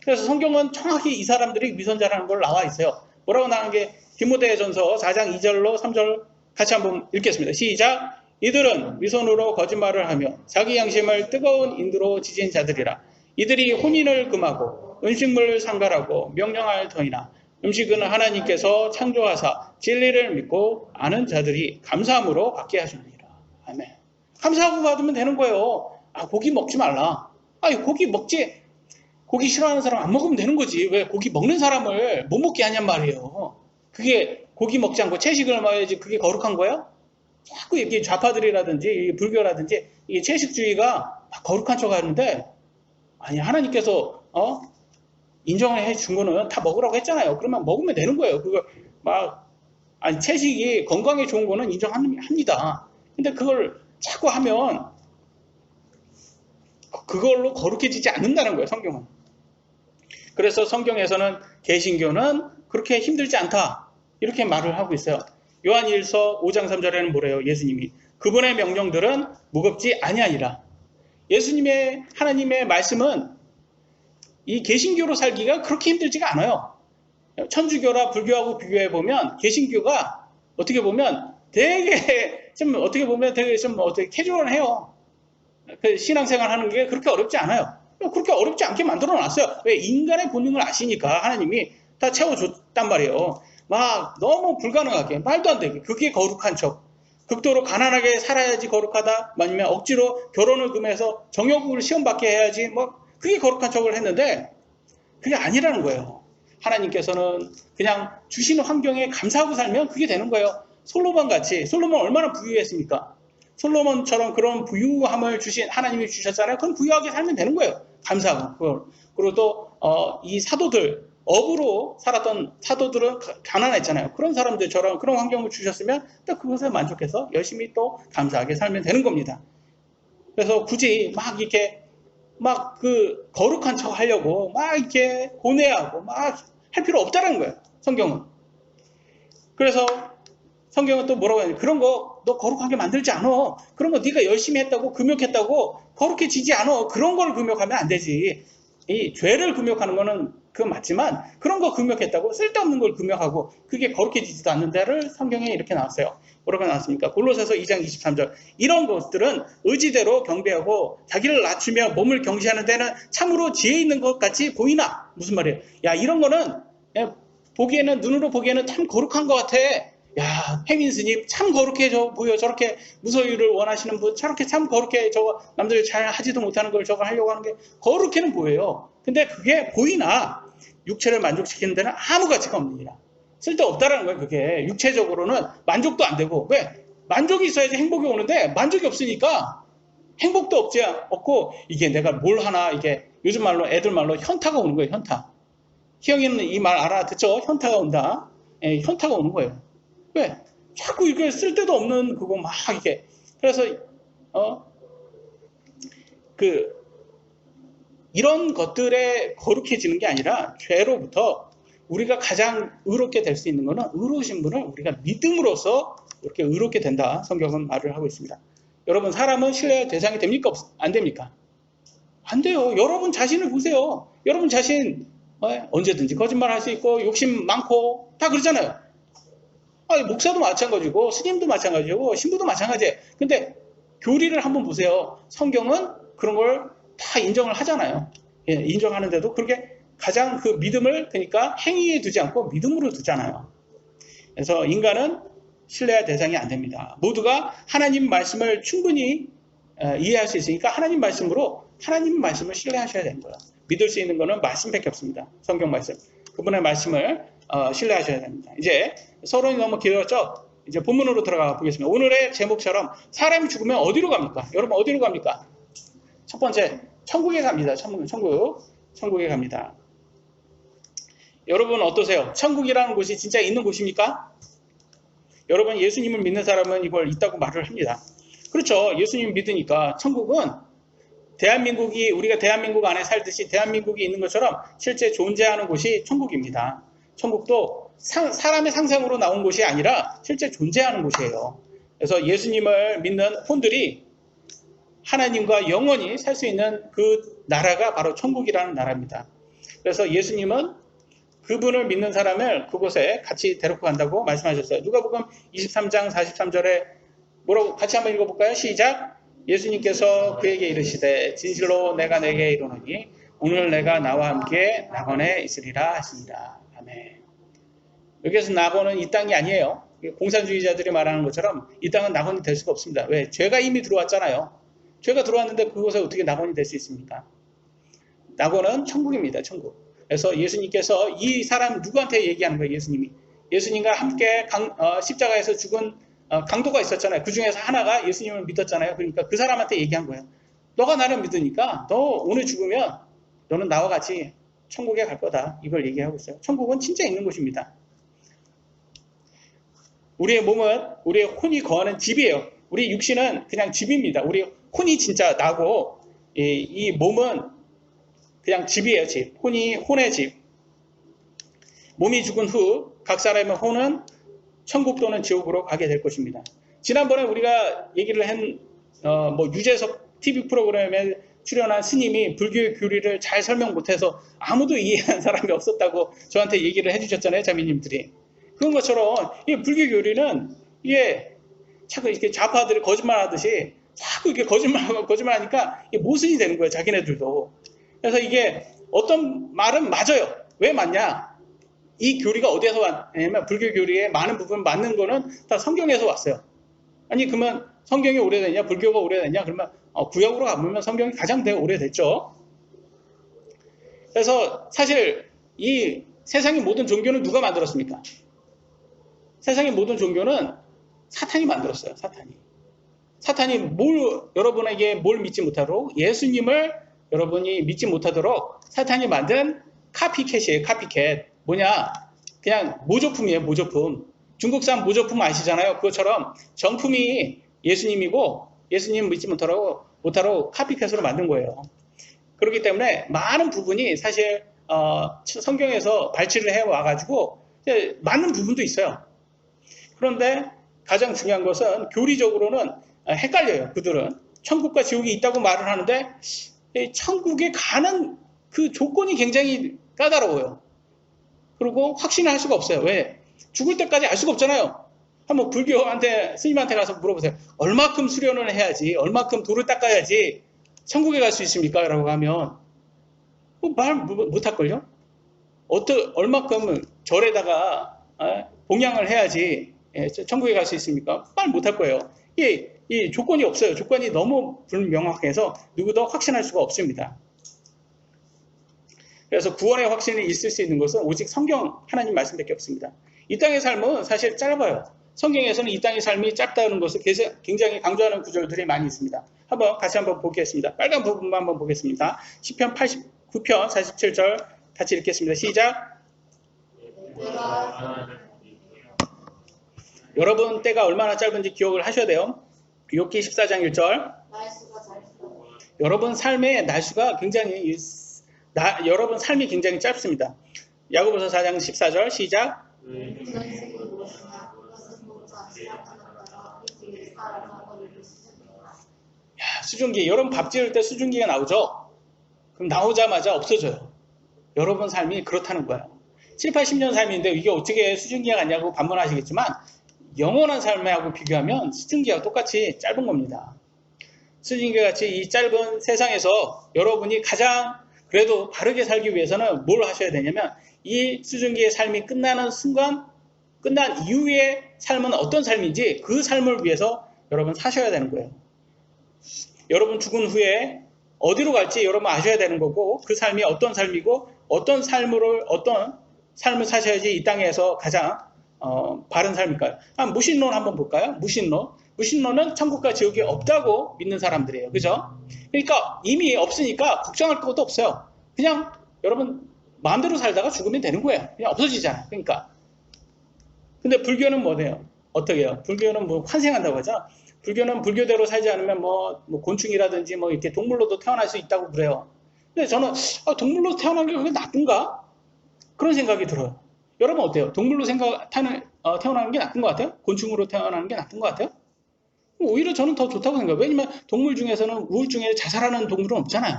그래서 성경은 정확히 이 사람들이 위선자라는 걸 나와 있어요. 뭐라고 나오는 게 디모데전서 4장 2절로 3절 같이 한번 읽겠습니다. 시작. 이들은 위선으로 거짓말을 하며 자기 양심을 뜨거운 인두로 지진 자들이라. 이들이 혼인을 금하고 음식물을 상갈하고 명령할 터이나 음식은 하나님께서 창조하사 진리를 믿고 아는 자들이 감사함으로 받게 하시느니라. 아멘. 감사하고 받으면 되는 거예요. 고기 먹지 말라. 고기 싫어하는 사람 안 먹으면 되는 거지. 왜 고기 먹는 사람을 못 먹게 하냔 말이에요. 그게 고기 먹지 않고 채식을 먹어야지 그게 거룩한 거예요? 자꾸 이렇게 좌파들이라든지 불교라든지 이 채식주의가 거룩한 척 하는데 아니 하나님께서 인정을 해준 거는 다 먹으라고 했잖아요. 그러면 먹으면 되는 거예요. 채식이 건강에 좋은 거는 인정합니다. 근데 그걸 자꾸 하면 그걸로 거룩해지지 않는다는 거예요. 성경은. 그래서 성경에서는 개신교는 그렇게 힘들지 않다 이렇게 말을 하고 있어요. 요한일서 5장 3절에는 뭐래요? 예수님이 그분의 명령들은 무겁지 아니하니라. 예수님의 하나님의 말씀은 이 개신교로 살기가 그렇게 힘들지가 않아요. 천주교나 불교하고 비교해 보면 개신교가 어떻게 보면 되게 좀 캐주얼해요. 그 신앙생활 하는 게 그렇게 어렵지 않아요. 그렇게 어렵지 않게 만들어 놨어요. 왜? 인간의 본능을 아시니까 하나님이 다 채워줬단 말이에요. 막 너무 불가능하게 말도 안 되게 그게 거룩한 척 극도로 가난하게 살아야지 거룩하다 아니면 억지로 결혼을 금해서 정욕을 시험받게 해야지 그게 거룩한 척을 했는데 그게 아니라는 거예요. 하나님께서는 그냥 주시는 환경에 감사하고 살면 그게 되는 거예요. 솔로몬 얼마나 부유했습니까? 솔로몬처럼 그런 부유함을 하나님이 주셨잖아요. 그럼 부유하게 살면 되는 거예요. 감사하고. 그리고 또 이 사도들 업으로 살았던 사도들은 가난했잖아요. 그런 사람들처럼 그런 환경을 주셨으면 또 그것에 만족해서 열심히 또 감사하게 살면 되는 겁니다. 그래서 굳이 그 거룩한 척 하려고 이렇게 고뇌하고 할 필요 없다는 거예요. 성경은. 그래서 성경은 또 뭐라고 하냐면 그런 거 너 거룩하게 만들지 않아. 그런 거 네가 열심히 했다고 금욕했다고 거룩해지지 않아. 그런 걸 금욕하면 안 되지. 이 죄를 금욕하는 거는 그건 맞지만 그런 거 금욕했다고 쓸데없는 걸 금욕하고 그게 거룩해지지도 않는 데를 성경에 이렇게 나왔어요. 뭐라고 나왔습니까? 골로새서 2장 23절. 이런 것들은 의지대로 경배하고 자기를 낮추며 몸을 경시하는 데는 참으로 지혜 있는 것 같이 보이나? 무슨 말이에요? 이런 거는 눈으로 보기에는 참 거룩한 것 같아. 혜민 스님 참 거룩해 보여. 저렇게 무소유를 원하시는 분 저렇게 참 거룩해. 저거 남들 잘 하지도 못하는 걸 저거 하려고 하는 게 거룩해는 보여요. 근데 그게 보이나 육체를 만족시키는 데는 아무 가치가 없느니라. 쓸데없다라는 거예요. 그게 육체적으로는 만족도 안 되고 왜? 만족이 있어야지 행복이 오는데 만족이 없으니까 행복도 없고 이게 내가 뭘 하나 이게 요즘 애들 말로 현타가 오는 거예요. 현타. 희영이는 이 말 알아듣죠? 현타가 온다. 현타가 오는 거예요. 왜? 자꾸 이게 쓸데도 없는 그거 막 이게. 그래서 이런 것들에 거룩해지는 게 아니라 죄로부터 우리가 가장 의롭게 될 수 있는 것은 의로우신 분을 우리가 믿음으로써 이렇게 의롭게 된다. 성경은 말을 하고 있습니다. 여러분, 사람은 신뢰의 대상이 됩니까? 안 됩니까? 안 돼요. 여러분 자신을 보세요. 여러분 자신 언제든지 거짓말할 수 있고 욕심 많고 다 그러잖아요. 목사도 마찬가지고 스님도 마찬가지고 신부도 마찬가지예요. 근데 교리를 한번 보세요. 성경은 그런 걸 다 인정을 하잖아요. 인정하는데도 그렇게 가장 그 믿음을 그러니까 행위에 두지 않고 믿음으로 두잖아요. 그래서 인간은 신뢰할 대상이 안 됩니다. 모두가 하나님 말씀을 충분히 이해할 수 있으니까 하나님 말씀으로 하나님 말씀을 신뢰하셔야 되는 거예요. 믿을 수 있는 거는 말씀밖에 없습니다. 성경 말씀. 그분의 말씀을 신뢰하셔야 됩니다. 이제 서론이 너무 길었죠? 이제 본문으로 들어가 보겠습니다. 오늘의 제목처럼 사람이 죽으면 어디로 갑니까? 여러분 어디로 갑니까? 첫 번째, 천국에 갑니다. 천국에 갑니다. 여러분 어떠세요? 천국이라는 곳이 진짜 있는 곳입니까? 여러분 예수님을 믿는 사람은 이걸 있다고 말을 합니다. 그렇죠. 예수님 믿으니까 천국은 우리가 대한민국 안에 살듯이 대한민국이 있는 것처럼 실제 존재하는 곳이 천국입니다. 천국도 사람의 상상으로 나온 곳이 아니라 실제 존재하는 곳이에요. 그래서 예수님을 믿는 혼들이 하나님과 영원히 살 수 있는 그 나라가 바로 천국이라는 나라입니다. 그래서 예수님은 그분을 믿는 사람을 그곳에 같이 데리고 간다고 말씀하셨어요. 누가복음 23장 43절에 뭐라고 같이 한번 읽어볼까요? 시작. 예수님께서 그에게 이르시되 진실로 내가 내게 이르노니 오늘 내가 나와 함께 낙원에 있으리라 하시니라. 아멘. 여기에서 낙원은 이 땅이 아니에요. 공산주의자들이 말하는 것처럼 이 땅은 낙원이 될 수가 없습니다. 왜? 죄가 이미 들어왔잖아요. 죄가 들어왔는데 그곳에 어떻게 낙원이 될 수 있습니까? 낙원은 천국입니다. 천국. 그래서 예수님께서 이 사람 누구한테 얘기하는 거예요? 예수님과 함께 십자가에서 죽은 강도가 있었잖아요. 그 중에서 하나가 예수님을 믿었잖아요. 그러니까 그 사람한테 얘기한 거예요. 너가 나를 믿으니까 너 오늘 죽으면 너는 나와 같이 천국에 갈 거다. 이걸 얘기하고 있어요. 천국은 진짜 있는 곳입니다. 우리의 몸은 우리의 혼이 거하는 집이에요. 우리 육신은 그냥 집입니다. 우리 혼이 진짜 나고 이 몸은 그냥 집이에요. 집. 혼의 집. 몸이 죽은 후 각 사람의 혼은 천국 또는 지옥으로 가게 될 것입니다. 지난번에 우리가 얘기를 한 유재석 TV 프로그램에 출연한 스님이 불교의 교리를 잘 설명 못해서 아무도 이해한 사람이 없었다고 저한테 얘기를 해주셨잖아요. 자매님들이. 그런 것처럼 이 불교 교리는 이게 자꾸 이렇게 좌파들이 거짓말하듯이 자꾸 이렇게 거짓말하니까 이게 모순이 되는 거예요. 자기네들도. 그래서 이게 어떤 말은 맞아요. 왜 맞냐? 이 교리가 어디에서 왔냐면 불교 교리의 많은 부분 맞는 거는 다 성경에서 왔어요. 아니 그러면 성경이 오래됐냐? 불교가 오래됐냐? 그러면 구약으로 가보면 성경이 가장 오래됐죠. 그래서 사실 이 세상의 모든 종교는 누가 만들었습니까? 세상의 모든 종교는 사탄이 만들었어요. 사탄이 여러분에게 뭘 믿지 못하도록 예수님을 여러분이 믿지 못하도록 사탄이 만든 카피캣이에요. 카피캣. 뭐냐? 그냥 모조품이에요. 모조품. 중국산 모조품 아시잖아요. 그것처럼 정품이 예수님이고 예수님 믿지 못하도록 카피캣으로 만든 거예요. 그렇기 때문에 많은 부분이 사실 성경에서 발췌를 해와가지고 맞는 부분도 있어요. 그런데 가장 중요한 것은 교리적으로는 헷갈려요. 그들은 천국과 지옥이 있다고 말을 하는데 천국에 가는 그 조건이 굉장히 까다로워요. 그리고 확신할 수가 없어요. 왜? 죽을 때까지 알 수가 없잖아요. 한번 불교한테 스님한테 가서 물어보세요. 얼마큼 수련을 해야지, 얼마큼 돌을 닦아야지 천국에 갈 수 있습니까? 라고 하면 말 못할걸요? 얼마큼 절에다가 봉양을 해야지 천국에 갈 수 있습니까? 말 못할 거예요. 이 조건이 없어요. 조건이 너무 불명확해서 누구도 확신할 수가 없습니다. 그래서 구원의 확신이 있을 수 있는 것은 오직 성경 하나님 말씀밖에 없습니다. 이 땅의 삶은 사실 짧아요. 성경에서는 이 땅의 삶이 짧다는 것을 굉장히 강조하는 구절들이 많이 있습니다. 같이 한번 보겠습니다. 빨간 부분만 한번 보겠습니다. 시편 89편 47절 같이 읽겠습니다. 시작. 여러분 때가 얼마나 짧은지 기억을 하셔야 돼요. 욥기 14장 1절. 여러분 삶의 날수가 굉장히 여러분 삶이 굉장히 짧습니다. 야고보서 4장 14절 시작. 야, 수증기. 여러분 밥 지을 때 수증기가 나오죠? 그럼 나오자마자 없어져요. 여러분 삶이 그렇다는 거예요. 7, 80년 삶인데 이게 어떻게 수증기가 갔냐고 반문하시겠지만 영원한 삶하고 비교하면 수증기와 똑같이 짧은 겁니다. 수증기 같이 이 짧은 세상에서 여러분이 가장 그래도 바르게 살기 위해서는 뭘 하셔야 되냐면 이 수증기의 삶이 끝나는 순간, 끝난 이후의 삶은 어떤 삶인지 그 삶을 위해서 여러분 사셔야 되는 거예요. 여러분 죽은 후에 어디로 갈지 여러분 아셔야 되는 거고 그 삶이 어떤 삶이고 어떤 삶을 사셔야지 이 땅에서 가장 바른 삶일까요? 무신론 한번 볼까요? 무신론은 천국과 지옥이 없다고 믿는 사람들이에요. 그죠? 그러니까 이미 없으니까 걱정할 것도 없어요. 그냥 여러분 마음대로 살다가 죽으면 되는 거예요. 그냥 없어지잖아요. 그러니까. 근데 불교는 뭐래요? 어떻게 해요? 불교는 뭐 환생한다고 하죠? 불교는 불교대로 살지 않으면 뭐 곤충이라든지 뭐 이렇게 동물로도 태어날 수 있다고 그래요. 근데 저는 동물로 태어나는 게 그게 나쁜가? 그런 생각이 들어요. 여러분 어때요? 동물로 태어나는 게 나쁜 것 같아요? 곤충으로 태어나는 게 나쁜 것 같아요? 오히려 저는 더 좋다고 생각해요. 왜냐면 동물 중에서는 우울증에 자살하는 동물은 없잖아요.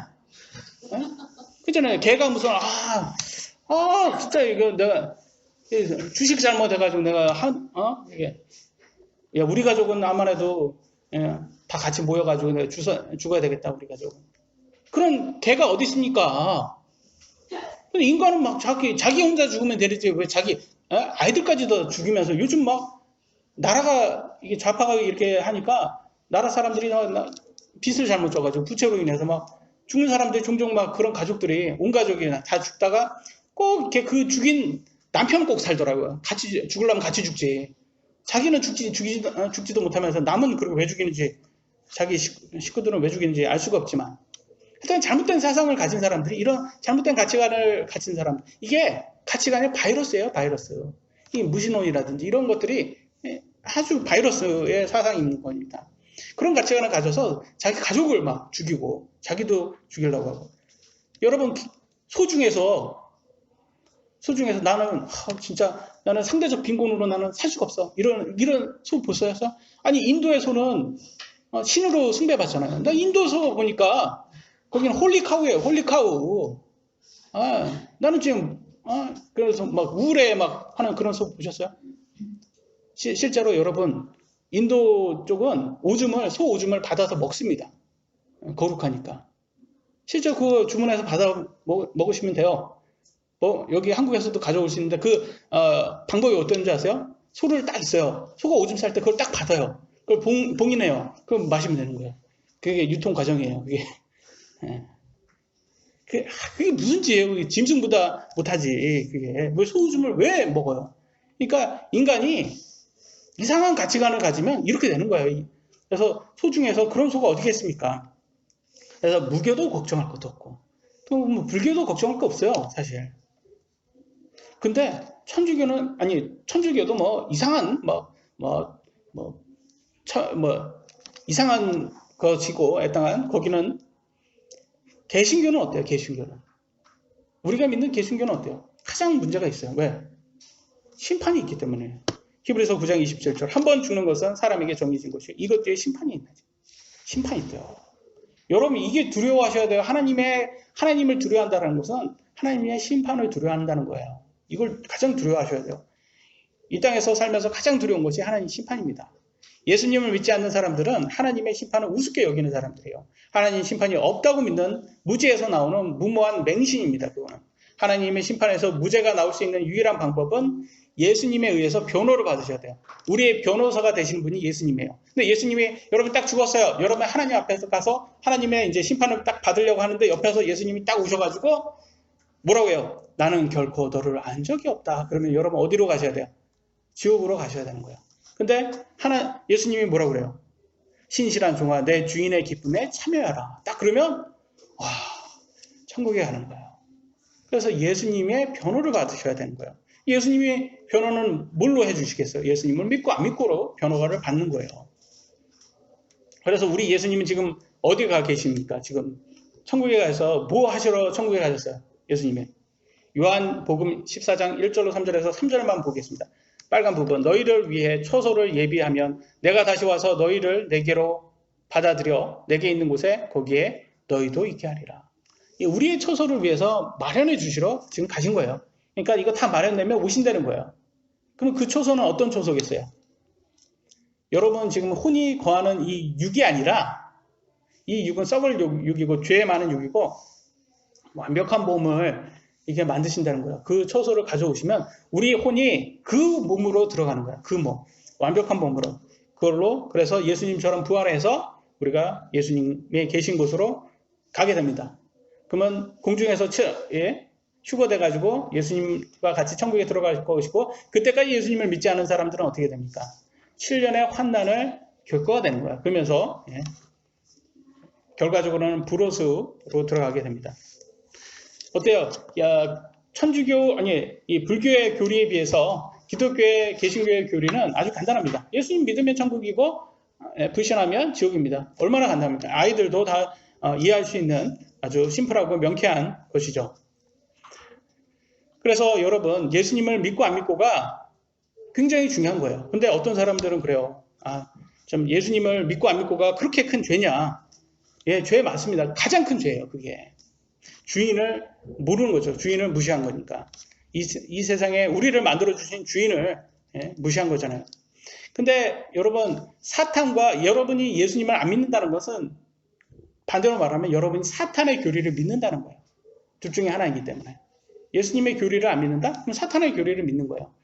네? 그잖아요. 개가 무슨 진짜 이거 내가 주식 잘못해가지고 내가 이게 야, 우리 가족은 아무만 해도 다 같이 모여가지고 내가 죽어야 되겠다 우리 가족은. 그런 개가 어디 있습니까? 근데 인간은 막 자기 혼자 죽으면 되지 왜 자기 아이들까지도 죽이면서 요즘 막 나라가 이게 좌파가 이렇게 하니까 나라 사람들이 빚을 잘못 져가지고 부채로 인해서 막 죽는 사람들이 종종 막 그런 가족들이 온 가족이 다 죽다가 꼭 이렇게 그 죽인 남편은 꼭 살더라고요. 같이 죽으려면 같이 죽지. 자기는 죽지도 못하면서 남은 그렇게 왜 죽이는지 자기 식구들은 왜 죽이는지 알 수가 없지만 하여튼 잘못된 사상을 가진 사람들이 이런 잘못된 가치관을 가진 사람 이게 가치관이 바이러스예요. 바이러스. 이 무신론이라든지 이런 것들이 아주 바이러스의 사상이 있는 겁니다. 그런 가치관을 가져서 자기 가족을 막 죽이고 자기도 죽이려고 하고 여러분 소 중에서 나는 상대적 빈곤으로 나는 살 수가 없어. 이런 소 보셨어요? 아니 인도의 소는 신으로 숭배받잖아요. 나 인도 소 보니까 거기는 홀리카우예요. 홀리카우. 나는 지금 그래서 막 우울해 막 하는 그런 소 보셨어요? 실제로 여러분 인도 쪽은 소 오줌을 받아서 먹습니다. 거룩하니까. 실제 그 주문해서 받아 먹으시면 돼요. 여기 한국에서도 가져올 수 있는데 그 방법이 어떤지 아세요? 소를 딱 있어요. 소가 오줌 쌀 때 그걸 딱 받아요. 그걸 봉인해요. 그럼 마시면 되는 거예요. 그게 유통 과정이에요. 그게. 그게 무슨 지예요? 그게 짐승보다 못하지. 그게 소 오줌을 왜 먹어요? 그러니까 인간이 이상한 가치관을 가지면 이렇게 되는 거예요. 그래서 소 중에서 그런 소가 어디 있습니까? 그래서 무교도 걱정할 것도 없고 또 뭐 불교도 걱정할 거 없어요. 사실. 근데 천주교도 뭐 이상한 이상한 것이고 애당한 거기는 개신교는 어때요? 개신교는 우리가 믿는 개신교는 어때요? 가장 문제가 있어요. 왜? 심판이 있기 때문에. 히브리서 9장 27절 한 번 죽는 것은 사람에게 정해진 것이요 이것 뒤에 심판이 있다. 심판이 있대요. 여러분 이게 두려워하셔야 돼요. 하나님을 두려워한다는 것은 하나님의 심판을 두려워한다는 거예요. 이걸 가장 두려워하셔야 돼요. 이 땅에서 살면서 가장 두려운 것이 하나님 심판입니다. 예수님을 믿지 않는 사람들은 하나님의 심판을 우습게 여기는 사람들이에요. 하나님 심판이 없다고 믿는 무지에서 나오는 무모한 맹신입니다. 그거는. 하나님의 심판에서 무죄가 나올 수 있는 유일한 방법은 예수님에 의해서 변호를 받으셔야 돼요. 우리의 변호사가 되신 분이 예수님이에요. 근데 예수님이 여러분 딱 죽었어요. 여러분 하나님 앞에서 가서 하나님의 이제 심판을 딱 받으려고 하는데 옆에서 예수님이 딱 오셔가지고 뭐라고 해요? 나는 결코 너를 안 적이 없다. 그러면 여러분 어디로 가셔야 돼요? 지옥으로 가셔야 되는 거예요. 근데 예수님이 뭐라고 그래요? 신실한 종아 내 주인의 기쁨에 참여하라. 딱 그러면 천국에 가는 거예요. 그래서 예수님의 변호를 받으셔야 되는 거예요. 예수님이 변호는 뭘로 해주시겠어요? 예수님을 믿고 안 믿고로 변호를 받는 거예요. 그래서 우리 예수님은 지금 어디 가 계십니까? 지금 천국에 가서 뭐 하시러 천국에 가셨어요? 예수님이. 요한복음 14장 1절로 3절에서 3절만 보겠습니다. 빨간 부분. 너희를 위해 초소를 예비하면 내가 다시 와서 너희를 내게로 받아들여 내게 있는 곳에 거기에 너희도 있게 하리라. 우리의 초소를 위해서 마련해 주시러 지금 가신 거예요. 그러니까 이거 다 마련되면 오신다는 거예요. 그럼 그 초소는 어떤 초소겠어요? 여러분 지금 혼이 거하는 이 육이 아니라 이 육은 썩을 육이고 죄에 많은 육이고 완벽한 몸을 이게 만드신다는 거예요. 그 초소를 가져오시면 우리 혼이 그 몸으로 들어가는 거예요. 그 몸. 완벽한 몸으로. 그걸로 그래서 예수님처럼 부활해서 우리가 예수님이 계신 곳으로 가게 됩니다. 그러면 공중에서 휴거돼가지고 예수님과 같이 천국에 들어갈 것이고 그때까지 예수님을 믿지 않은 사람들은 어떻게 됩니까? 7년의 환난을 겪어야 되는 거야. 그러면서 결과적으로는 불옷으로 들어가게 됩니다. 어때요? 이 불교의 교리에 비해서 기독교의 개신교의 교리는 아주 간단합니다. 예수님 믿으면 천국이고 불신하면 지옥입니다. 얼마나 간단합니까? 아이들도 다 이해할 수 있는 아주 심플하고 명쾌한 것이죠. 그래서 여러분 예수님을 믿고 안 믿고가 굉장히 중요한 거예요. 근데 어떤 사람들은 그래요. 좀 예수님을 믿고 안 믿고가 그렇게 큰 죄냐? 예, 죄 맞습니다. 가장 큰 죄예요, 그게. 주인을 모르는 거죠. 주인을 무시한 거니까. 이 세상에 우리를 만들어주신 주인을 무시한 거잖아요. 근데 여러분, 사탄과 여러분이 예수님을 안 믿는다는 것은 반대로 말하면 여러분이 사탄의 교리를 믿는다는 거예요. 둘 중에 하나이기 때문에. 예수님의 교리를 안 믿는다? 그럼 사탄의 교리를 믿는 거예요.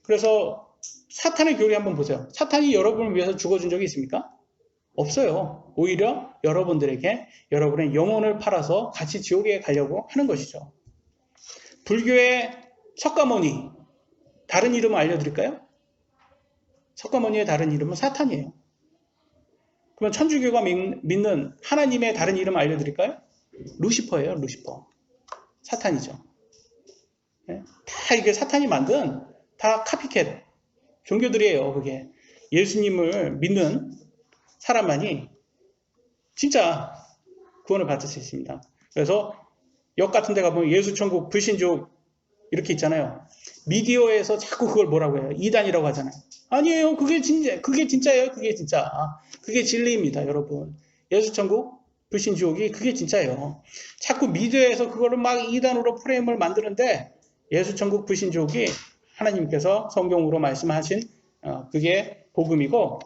그래서 사탄의 교리 한번 보세요. 사탄이 여러분을 위해서 죽어준 적이 있습니까? 없어요. 오히려 여러분들에게 여러분의 영혼을 팔아서 같이 지옥에 가려고 하는 것이죠. 불교의 석가모니, 다른 이름 알려드릴까요? 석가모니의 다른 이름은 사탄이에요. 그러면 천주교가 믿는 하나님의 다른 이름 알려드릴까요? 루시퍼예요, 루시퍼. 사탄이죠. 다 이게 사탄이 만든 다 카피캣 종교들이에요. 그게 예수님을 믿는 사람만이 진짜 구원을 받을 수 있습니다. 그래서 역 같은 데 가보면 예수천국, 불신족 이렇게 있잖아요. 미디어에서 자꾸 그걸 뭐라고 해요? 이단이라고 하잖아요. 아니에요. 그게 진짜예요. 그게 진짜. 그게 진리입니다, 여러분. 예수천국, 불신족이 그게 진짜예요. 자꾸 미디어에서 그거를 막 이단으로 프레임을 만드는데 예수천국, 불신족이 하나님께서 성경으로 말씀하신 그게 복음이고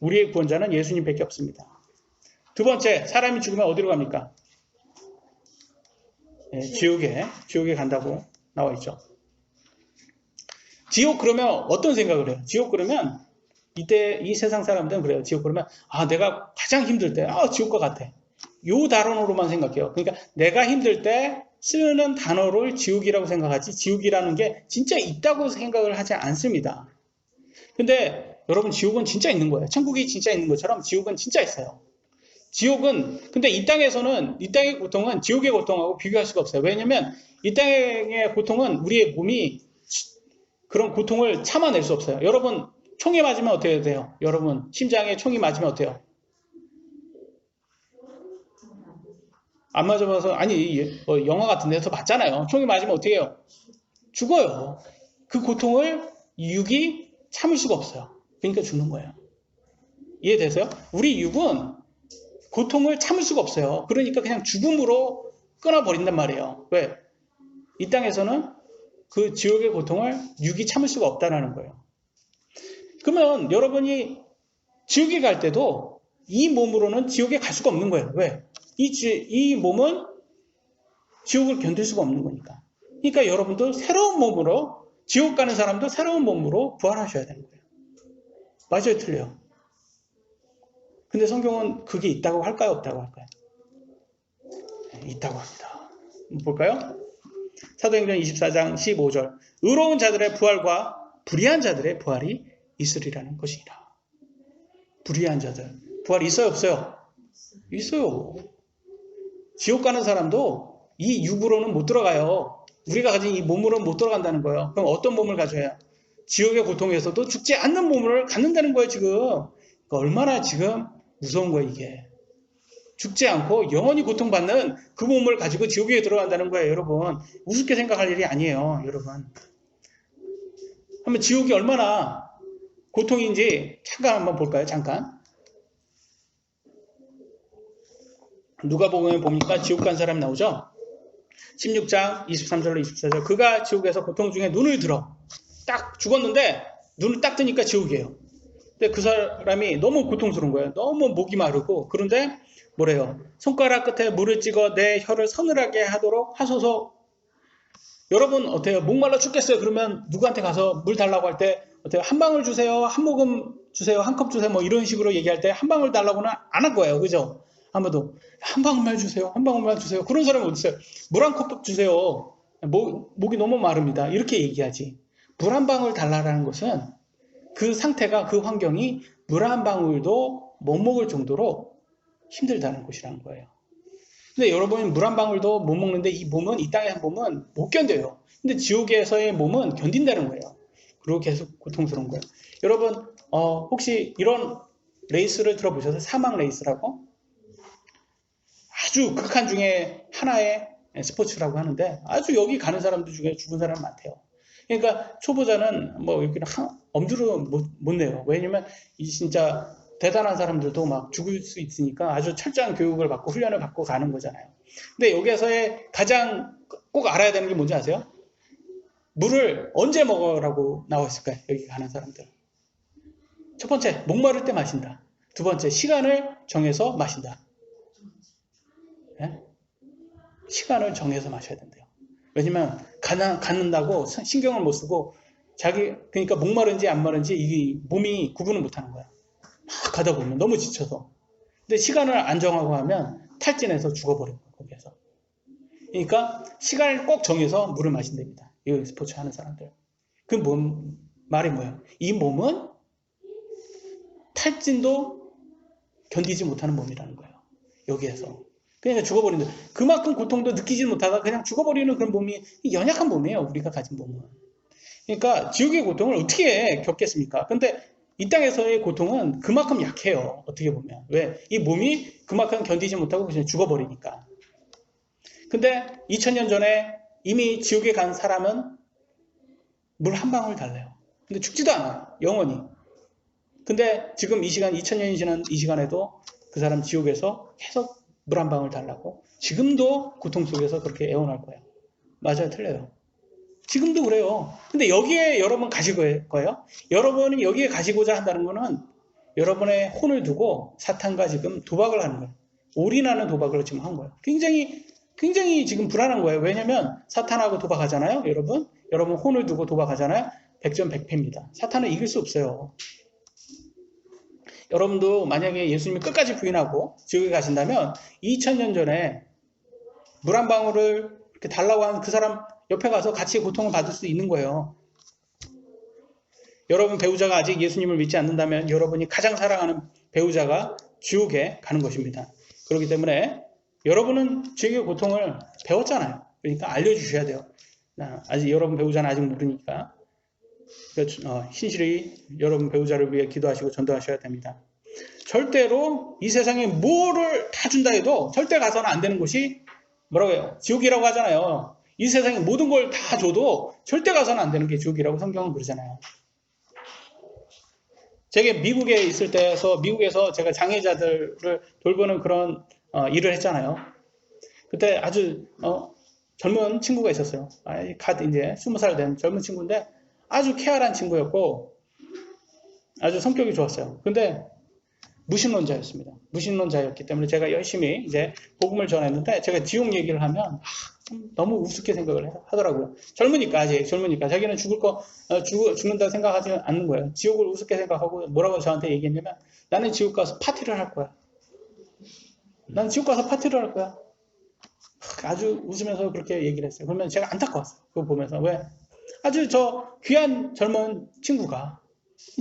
우리의 구원자는 예수님밖에 없습니다. 두 번째, 사람이 죽으면 어디로 갑니까? 지옥에 간다고 나와 있죠. 지옥 그러면 어떤 생각을 해요? 지옥 그러면 이때 이 세상 사람들은 그래요. 지옥 그러면 내가 가장 힘들 때 지옥과 같아. 요 단어로만 생각해요. 그러니까 내가 힘들 때 쓰는 단어를 지옥이라고 생각하지 지옥이라는 게 진짜 있다고 생각을 하지 않습니다. 근데 여러분 지옥은 진짜 있는 거예요. 천국이 진짜 있는 것처럼 지옥은 진짜 있어요. 지옥은 근데 이 땅의 고통은 지옥의 고통하고 비교할 수가 없어요. 왜냐하면 이 땅의 고통은 우리의 몸이 그런 고통을 참아낼 수 없어요. 여러분 총에 맞으면 어떻게 돼요? 여러분 심장에 총이 맞으면 어때요? 안 맞아봐서 영화 같은 데서 봤잖아요. 총이 맞으면 어떻게 해요? 죽어요. 그 고통을 육이 참을 수가 없어요. 그러니까 죽는 거예요. 이해되세요? 우리 육은 고통을 참을 수가 없어요. 그러니까 그냥 죽음으로 끊어버린단 말이에요. 왜? 이 땅에서는 그 지옥의 고통을 육이 참을 수가 없다는 거예요. 그러면 여러분이 지옥에 갈 때도 이 몸으로는 지옥에 갈 수가 없는 거예요. 왜? 이 몸은 지옥을 견딜 수가 없는 거니까. 그러니까 여러분도 새로운 몸으로 지옥 가는 사람도 새로운 몸으로 부활하셔야 되는 거예요. 맞아요, 틀려요. 근데 성경은 그게 있다고 할까요? 없다고 할까요? 네, 있다고 합니다. 볼까요? 사도행전 24장 15절. 의로운 자들의 부활과 불의한 자들의 부활이 있으리라는 것이니라. 불의한 자들. 부활이 있어요, 없어요? 있어요. 지옥 가는 사람도 이 육으로는 못 들어가요. 우리가 가진 이 몸으로 못 들어간다는 거예요. 그럼 어떤 몸을 가져야 지옥의 고통에서도 죽지 않는 몸을 갖는다는 거예요, 지금. 그러니까 얼마나 지금 무서운 거예요, 이게. 죽지 않고 영원히 고통받는 그 몸을 가지고 지옥에 들어간다는 거예요, 여러분. 우습게 생각할 일이 아니에요, 여러분. 한번 지옥이 얼마나 고통인지 잠깐 한번 볼까요, 잠깐. 누가복음에 보니까 지옥 간 사람 나오죠? 16장 23절로 24절. 그가 지옥에서 고통 중에 눈을 들어. 딱 죽었는데 눈을 딱 뜨니까 지옥이에요. 근데 그 사람이 너무 고통스러운 거예요. 너무 목이 마르고. 그런데 뭐래요? 손가락 끝에 물을 찍어 내 혀를 서늘하게 하도록 하소서. 여러분 어때요? 목말라 죽겠어요. 그러면 누구한테 가서 물 달라고 할 때 어때요? 한 방울 주세요. 한 모금 주세요. 한 컵 주세요. 뭐 이런 식으로 얘기할 때 한 방울 달라고는 안 할 거예요. 그죠? 아무도 한 방울만 주세요. 한 방울만 주세요. 그런 사람이 어디 있어요? 물 한 컵 주세요. 목이 너무 마릅니다. 이렇게 얘기하지. 물 한 방울 달라라는 것은 그 상태가, 그 환경이 물 한 방울도 못 먹을 정도로 힘들다는 것이라는 거예요. 근데 여러분이 물 한 방울도 못 먹는데 이 몸은, 이 땅의 몸은 못 견뎌요. 근데 지옥에서의 몸은 견딘다는 거예요. 그리고 계속 고통스러운 거예요. 여러분 혹시 이런 레이스를 들어보셔서 사막 레이스라고? 아주 극한 중에 하나의 스포츠라고 하는데 아주 여기 가는 사람들 중에 죽은 사람 많대요. 그러니까 초보자는 뭐 여기는 엄두를 못 내요. 왜냐면 이 진짜 대단한 사람들도 막 죽을 수 있으니까 아주 철저한 교육을 받고 훈련을 받고 가는 거잖아요. 근데 여기에서의 가장 꼭 알아야 되는 게 뭔지 아세요? 물을 언제 먹으라고 나와 있을까요? 여기 가는 사람들. 첫 번째, 목마를 때 마신다. 두 번째, 시간을 정해서 마신다. 네? 시간을 정해서 마셔야 된대요. 왜냐면 갖는다고 신경을 못 쓰고 그러니까 목마른지 안 마른지 이 몸이 구분을 못 하는 거야. 막 가다 보면 너무 지쳐서. 근데 시간을 안 정하고 하면 탈진해서 죽어버린 거예요, 거기에서. 그러니까 시간을 꼭 정해서 물을 마신답니다. 이 스포츠 하는 사람들. 그 말이 뭐예요? 이 몸은 탈진도 견디지 못하는 몸이라는 거예요. 여기에서. 그러니까 죽어버린다. 그만큼 고통도 느끼지 못하다 그냥 죽어버리는 그런 몸이 연약한 몸이에요. 우리가 가진 몸은. 그러니까 지옥의 고통을 어떻게 겪겠습니까? 근데 이 땅에서의 고통은 그만큼 약해요. 어떻게 보면. 왜? 이 몸이 그만큼 견디지 못하고 그냥 죽어버리니까. 근데 2000년 전에 이미 지옥에 간 사람은 물 한 방울 달래요. 근데 죽지도 않아요. 영원히. 근데 지금 이 시간, 2000년이 지난 이 시간에도 그 사람 지옥에서 계속 물 한 방울 달라고 지금도 고통 속에서 그렇게 애원할 거예요. 맞아요, 틀려요. 지금도 그래요. 근데 여기에 여러분 가실 거예요. 여러분이 여기에 가시고자 한다는 거는 여러분의 혼을 두고 사탄과 지금 도박을 하는 거예요. 올인하는 도박을 지금 한 거예요. 굉장히 지금 불안한 거예요. 왜냐면 사탄하고 도박하잖아요. 여러분 혼을 두고 도박하잖아요. 100전 100패입니다. 사탄은 이길 수 없어요. 여러분도 만약에 예수님이 끝까지 부인하고 지옥에 가신다면 2000년 전에 물 한 방울을 이렇게 달라고 하는 그 사람 옆에 가서 같이 고통을 받을 수 있는 거예요. 여러분 배우자가 아직 예수님을 믿지 않는다면 여러분이 가장 사랑하는 배우자가 지옥에 가는 것입니다. 그렇기 때문에 여러분은 지옥의 고통을 배웠잖아요. 그러니까 알려주셔야 돼요. 아직 여러분 배우자는 아직 모르니까 신실히 여러분 배우자를 위해 기도하시고 전도하셔야 됩니다. 절대로 이 세상에 뭐를 다 준다 해도 절대 가서는 안 되는 곳이 뭐라고 해요? 지옥이라고 하잖아요. 이 세상에 모든 걸 다 줘도 절대 가서는 안 되는 게 지옥이라고 성경은 그러잖아요. 제가 미국에 있을 때에서 미국에서 제가 장애자들을 돌보는 그런 일을 했잖아요. 그때 아주 젊은 친구가 있었어요. 갓 이제 20살 된 젊은 친구인데 아주 쾌활한 친구였고 아주 성격이 좋았어요. 근데 무신론자였습니다. 무신론자였기 때문에 제가 열심히 이제 복음을 전했는데 제가 지옥 얘기를 하면 너무 우습게 생각을 하더라고요. 아직 젊으니까 자기는 죽는다 생각하지 않는 거예요. 지옥을 우습게 생각하고 뭐라고 저한테 얘기했냐면 나는 지옥 가서 파티를 할 거야. 나는 지옥 가서 파티를 할 거야. 아주 웃으면서 그렇게 얘기를 했어요. 그러면 제가 안타까웠어요. 그거 보면서 왜? 아주 저 귀한 젊은 친구가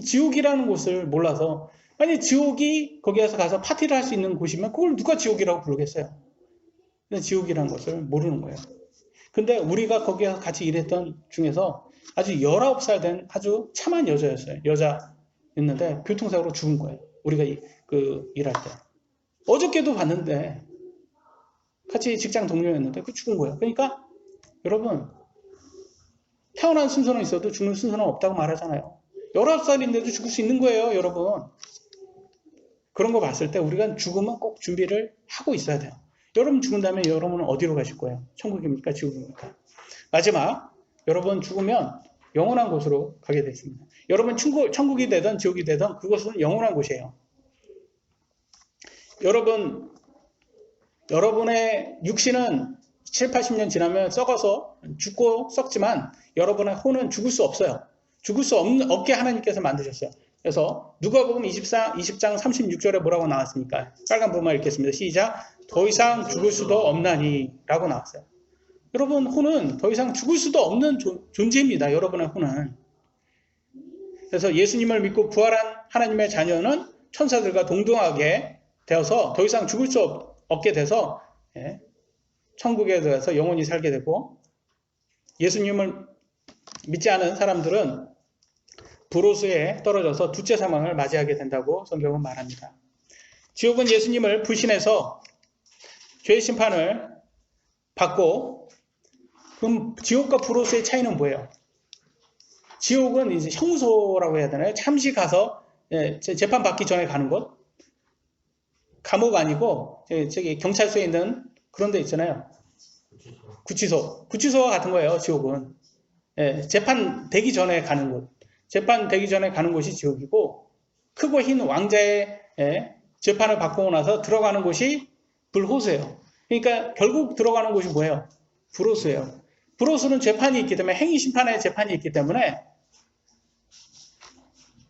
지옥이라는 곳을 몰라서 아니 지옥이 거기에서 가서 파티를 할 수 있는 곳이면 그걸 누가 지옥이라고 부르겠어요. 근데 지옥이라는 것을 모르는 거예요. 근데 우리가 거기서 같이 일했던 중에서 아주 19살 된 아주 참한 여자였어요. 여자였는데 교통사고로 죽은 거예요. 우리가 일할 때. 어저께도 봤는데 같이 직장 동료였는데 그 죽은 거예요. 그러니까 여러분 태어난 순서는 있어도 죽는 순서는 없다고 말하잖아요. 19살인데도 죽을 수 있는 거예요, 여러분. 그런 거 봤을 때 우리가 죽으면 꼭 준비를 하고 있어야 돼요. 여러분 죽은 다음에 여러분은 어디로 가실 거예요? 천국입니까? 지옥입니까? 마지막, 여러분 죽으면 영원한 곳으로 가게 되어 있습니다. 여러분 천국이 되든 지옥이 되든 그것은 영원한 곳이에요. 여러분의 육신은 7, 80년 지나면 썩어서 죽고 썩지만 여러분의 혼은 죽을 수 없어요. 죽을 수 없게 하나님께서 만드셨어요. 그래서 누가복음 20장 36절에 뭐라고 나왔습니까? 빨간 부분만 읽겠습니다. 시작. 더 이상 죽을 수도 없나니 라고 나왔어요. 여러분 혼은 더 이상 죽을 수도 없는 존재입니다. 여러분의 혼은. 그래서 예수님을 믿고 부활한 하나님의 자녀는 천사들과 동등하게 되어서 더 이상 죽을 수 없게 돼서 천국에 들어가서 영원히 살게 되고, 예수님을 믿지 않은 사람들은 불호수에 떨어져서 둘째 사망을 맞이하게 된다고 성경은 말합니다. 지옥은 예수님을 불신해서 죄의 심판을 받고, 그럼 지옥과 불호수의 차이는 뭐예요? 지옥은 이제 형소라고 해야 되나요? 잠시 가서 재판 받기 전에 가는 곳. 감옥 아니고 저기 경찰서에 있는 그런 데 있잖아요. 구치소와 같은 거예요. 지옥은 재판 되기 전에 가는 곳. 재판 되기 전에 가는 곳이 지옥이고, 크고 흰 왕자의 재판을 받고 나서 들어가는 곳이 불호수예요. 그러니까 결국 들어가는 곳이 뭐예요? 불호수예요. 불호수는 재판이 있기 때문에, 행위 심판의 재판이 있기 때문에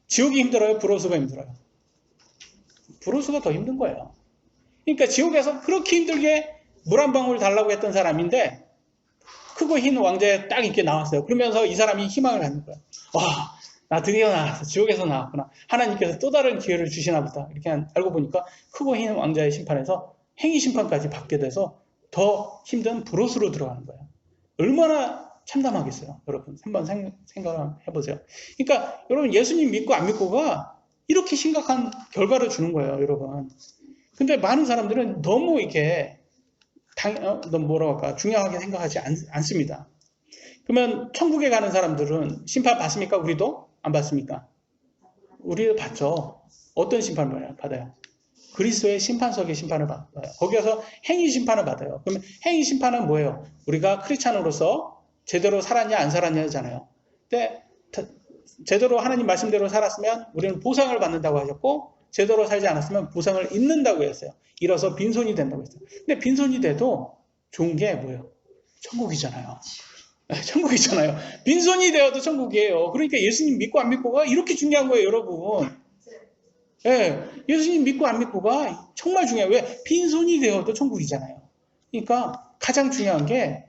지옥이 힘들어요? 불호수가 힘들어요? 불호수가 더 힘든 거예요. 그러니까 지옥에서 그렇게 힘들게 물 한 방울 달라고 했던 사람인데 크고 흰 왕자에 딱 이렇게 나왔어요. 그러면서 이 사람이 희망을 갖는 거예요. 와, 나 드디어 나왔어. 지옥에서 나왔구나. 하나님께서 또 다른 기회를 주시나 보다. 이렇게 알고 보니까 크고 흰 왕자의 심판에서 행위 심판까지 받게 돼서 더 힘든 불호수로 들어가는 거예요. 얼마나 참담하겠어요. 여러분 한번 생각해 보세요. 그러니까 여러분 예수님 믿고 안 믿고가 이렇게 심각한 결과를 주는 거예요, 여러분. 근데 많은 사람들은 너무 이렇게 중요하게 생각하지 않습니다. 그러면 천국에 가는 사람들은 심판 받습니까? 우리도 안 받습니까? 우리도 받죠. 어떤 심판을 받아요? 그리스도의 심판석의 심판을 받아요. 거기에서 행위 심판을 받아요. 그러면 행위 심판은 뭐예요? 우리가 크리스찬으로서 제대로 살았냐 안 살았냐잖아요. 근데 제대로 하나님 말씀대로 살았으면 우리는 보상을 받는다고 하셨고, 제대로 살지 않았으면 보상을 잊는다고 했어요. 잃어서 빈손이 된다고 했어요. 근데 빈손이 돼도 좋은 게 뭐예요? 천국이잖아요. 천국이잖아요. 빈손이 되어도 천국이에요. 그러니까 예수님 믿고 안 믿고가 이렇게 중요한 거예요, 여러분. 예수님 믿고 안 믿고가 정말 중요해요. 왜? 빈손이 되어도 천국이잖아요. 그러니까 가장 중요한 게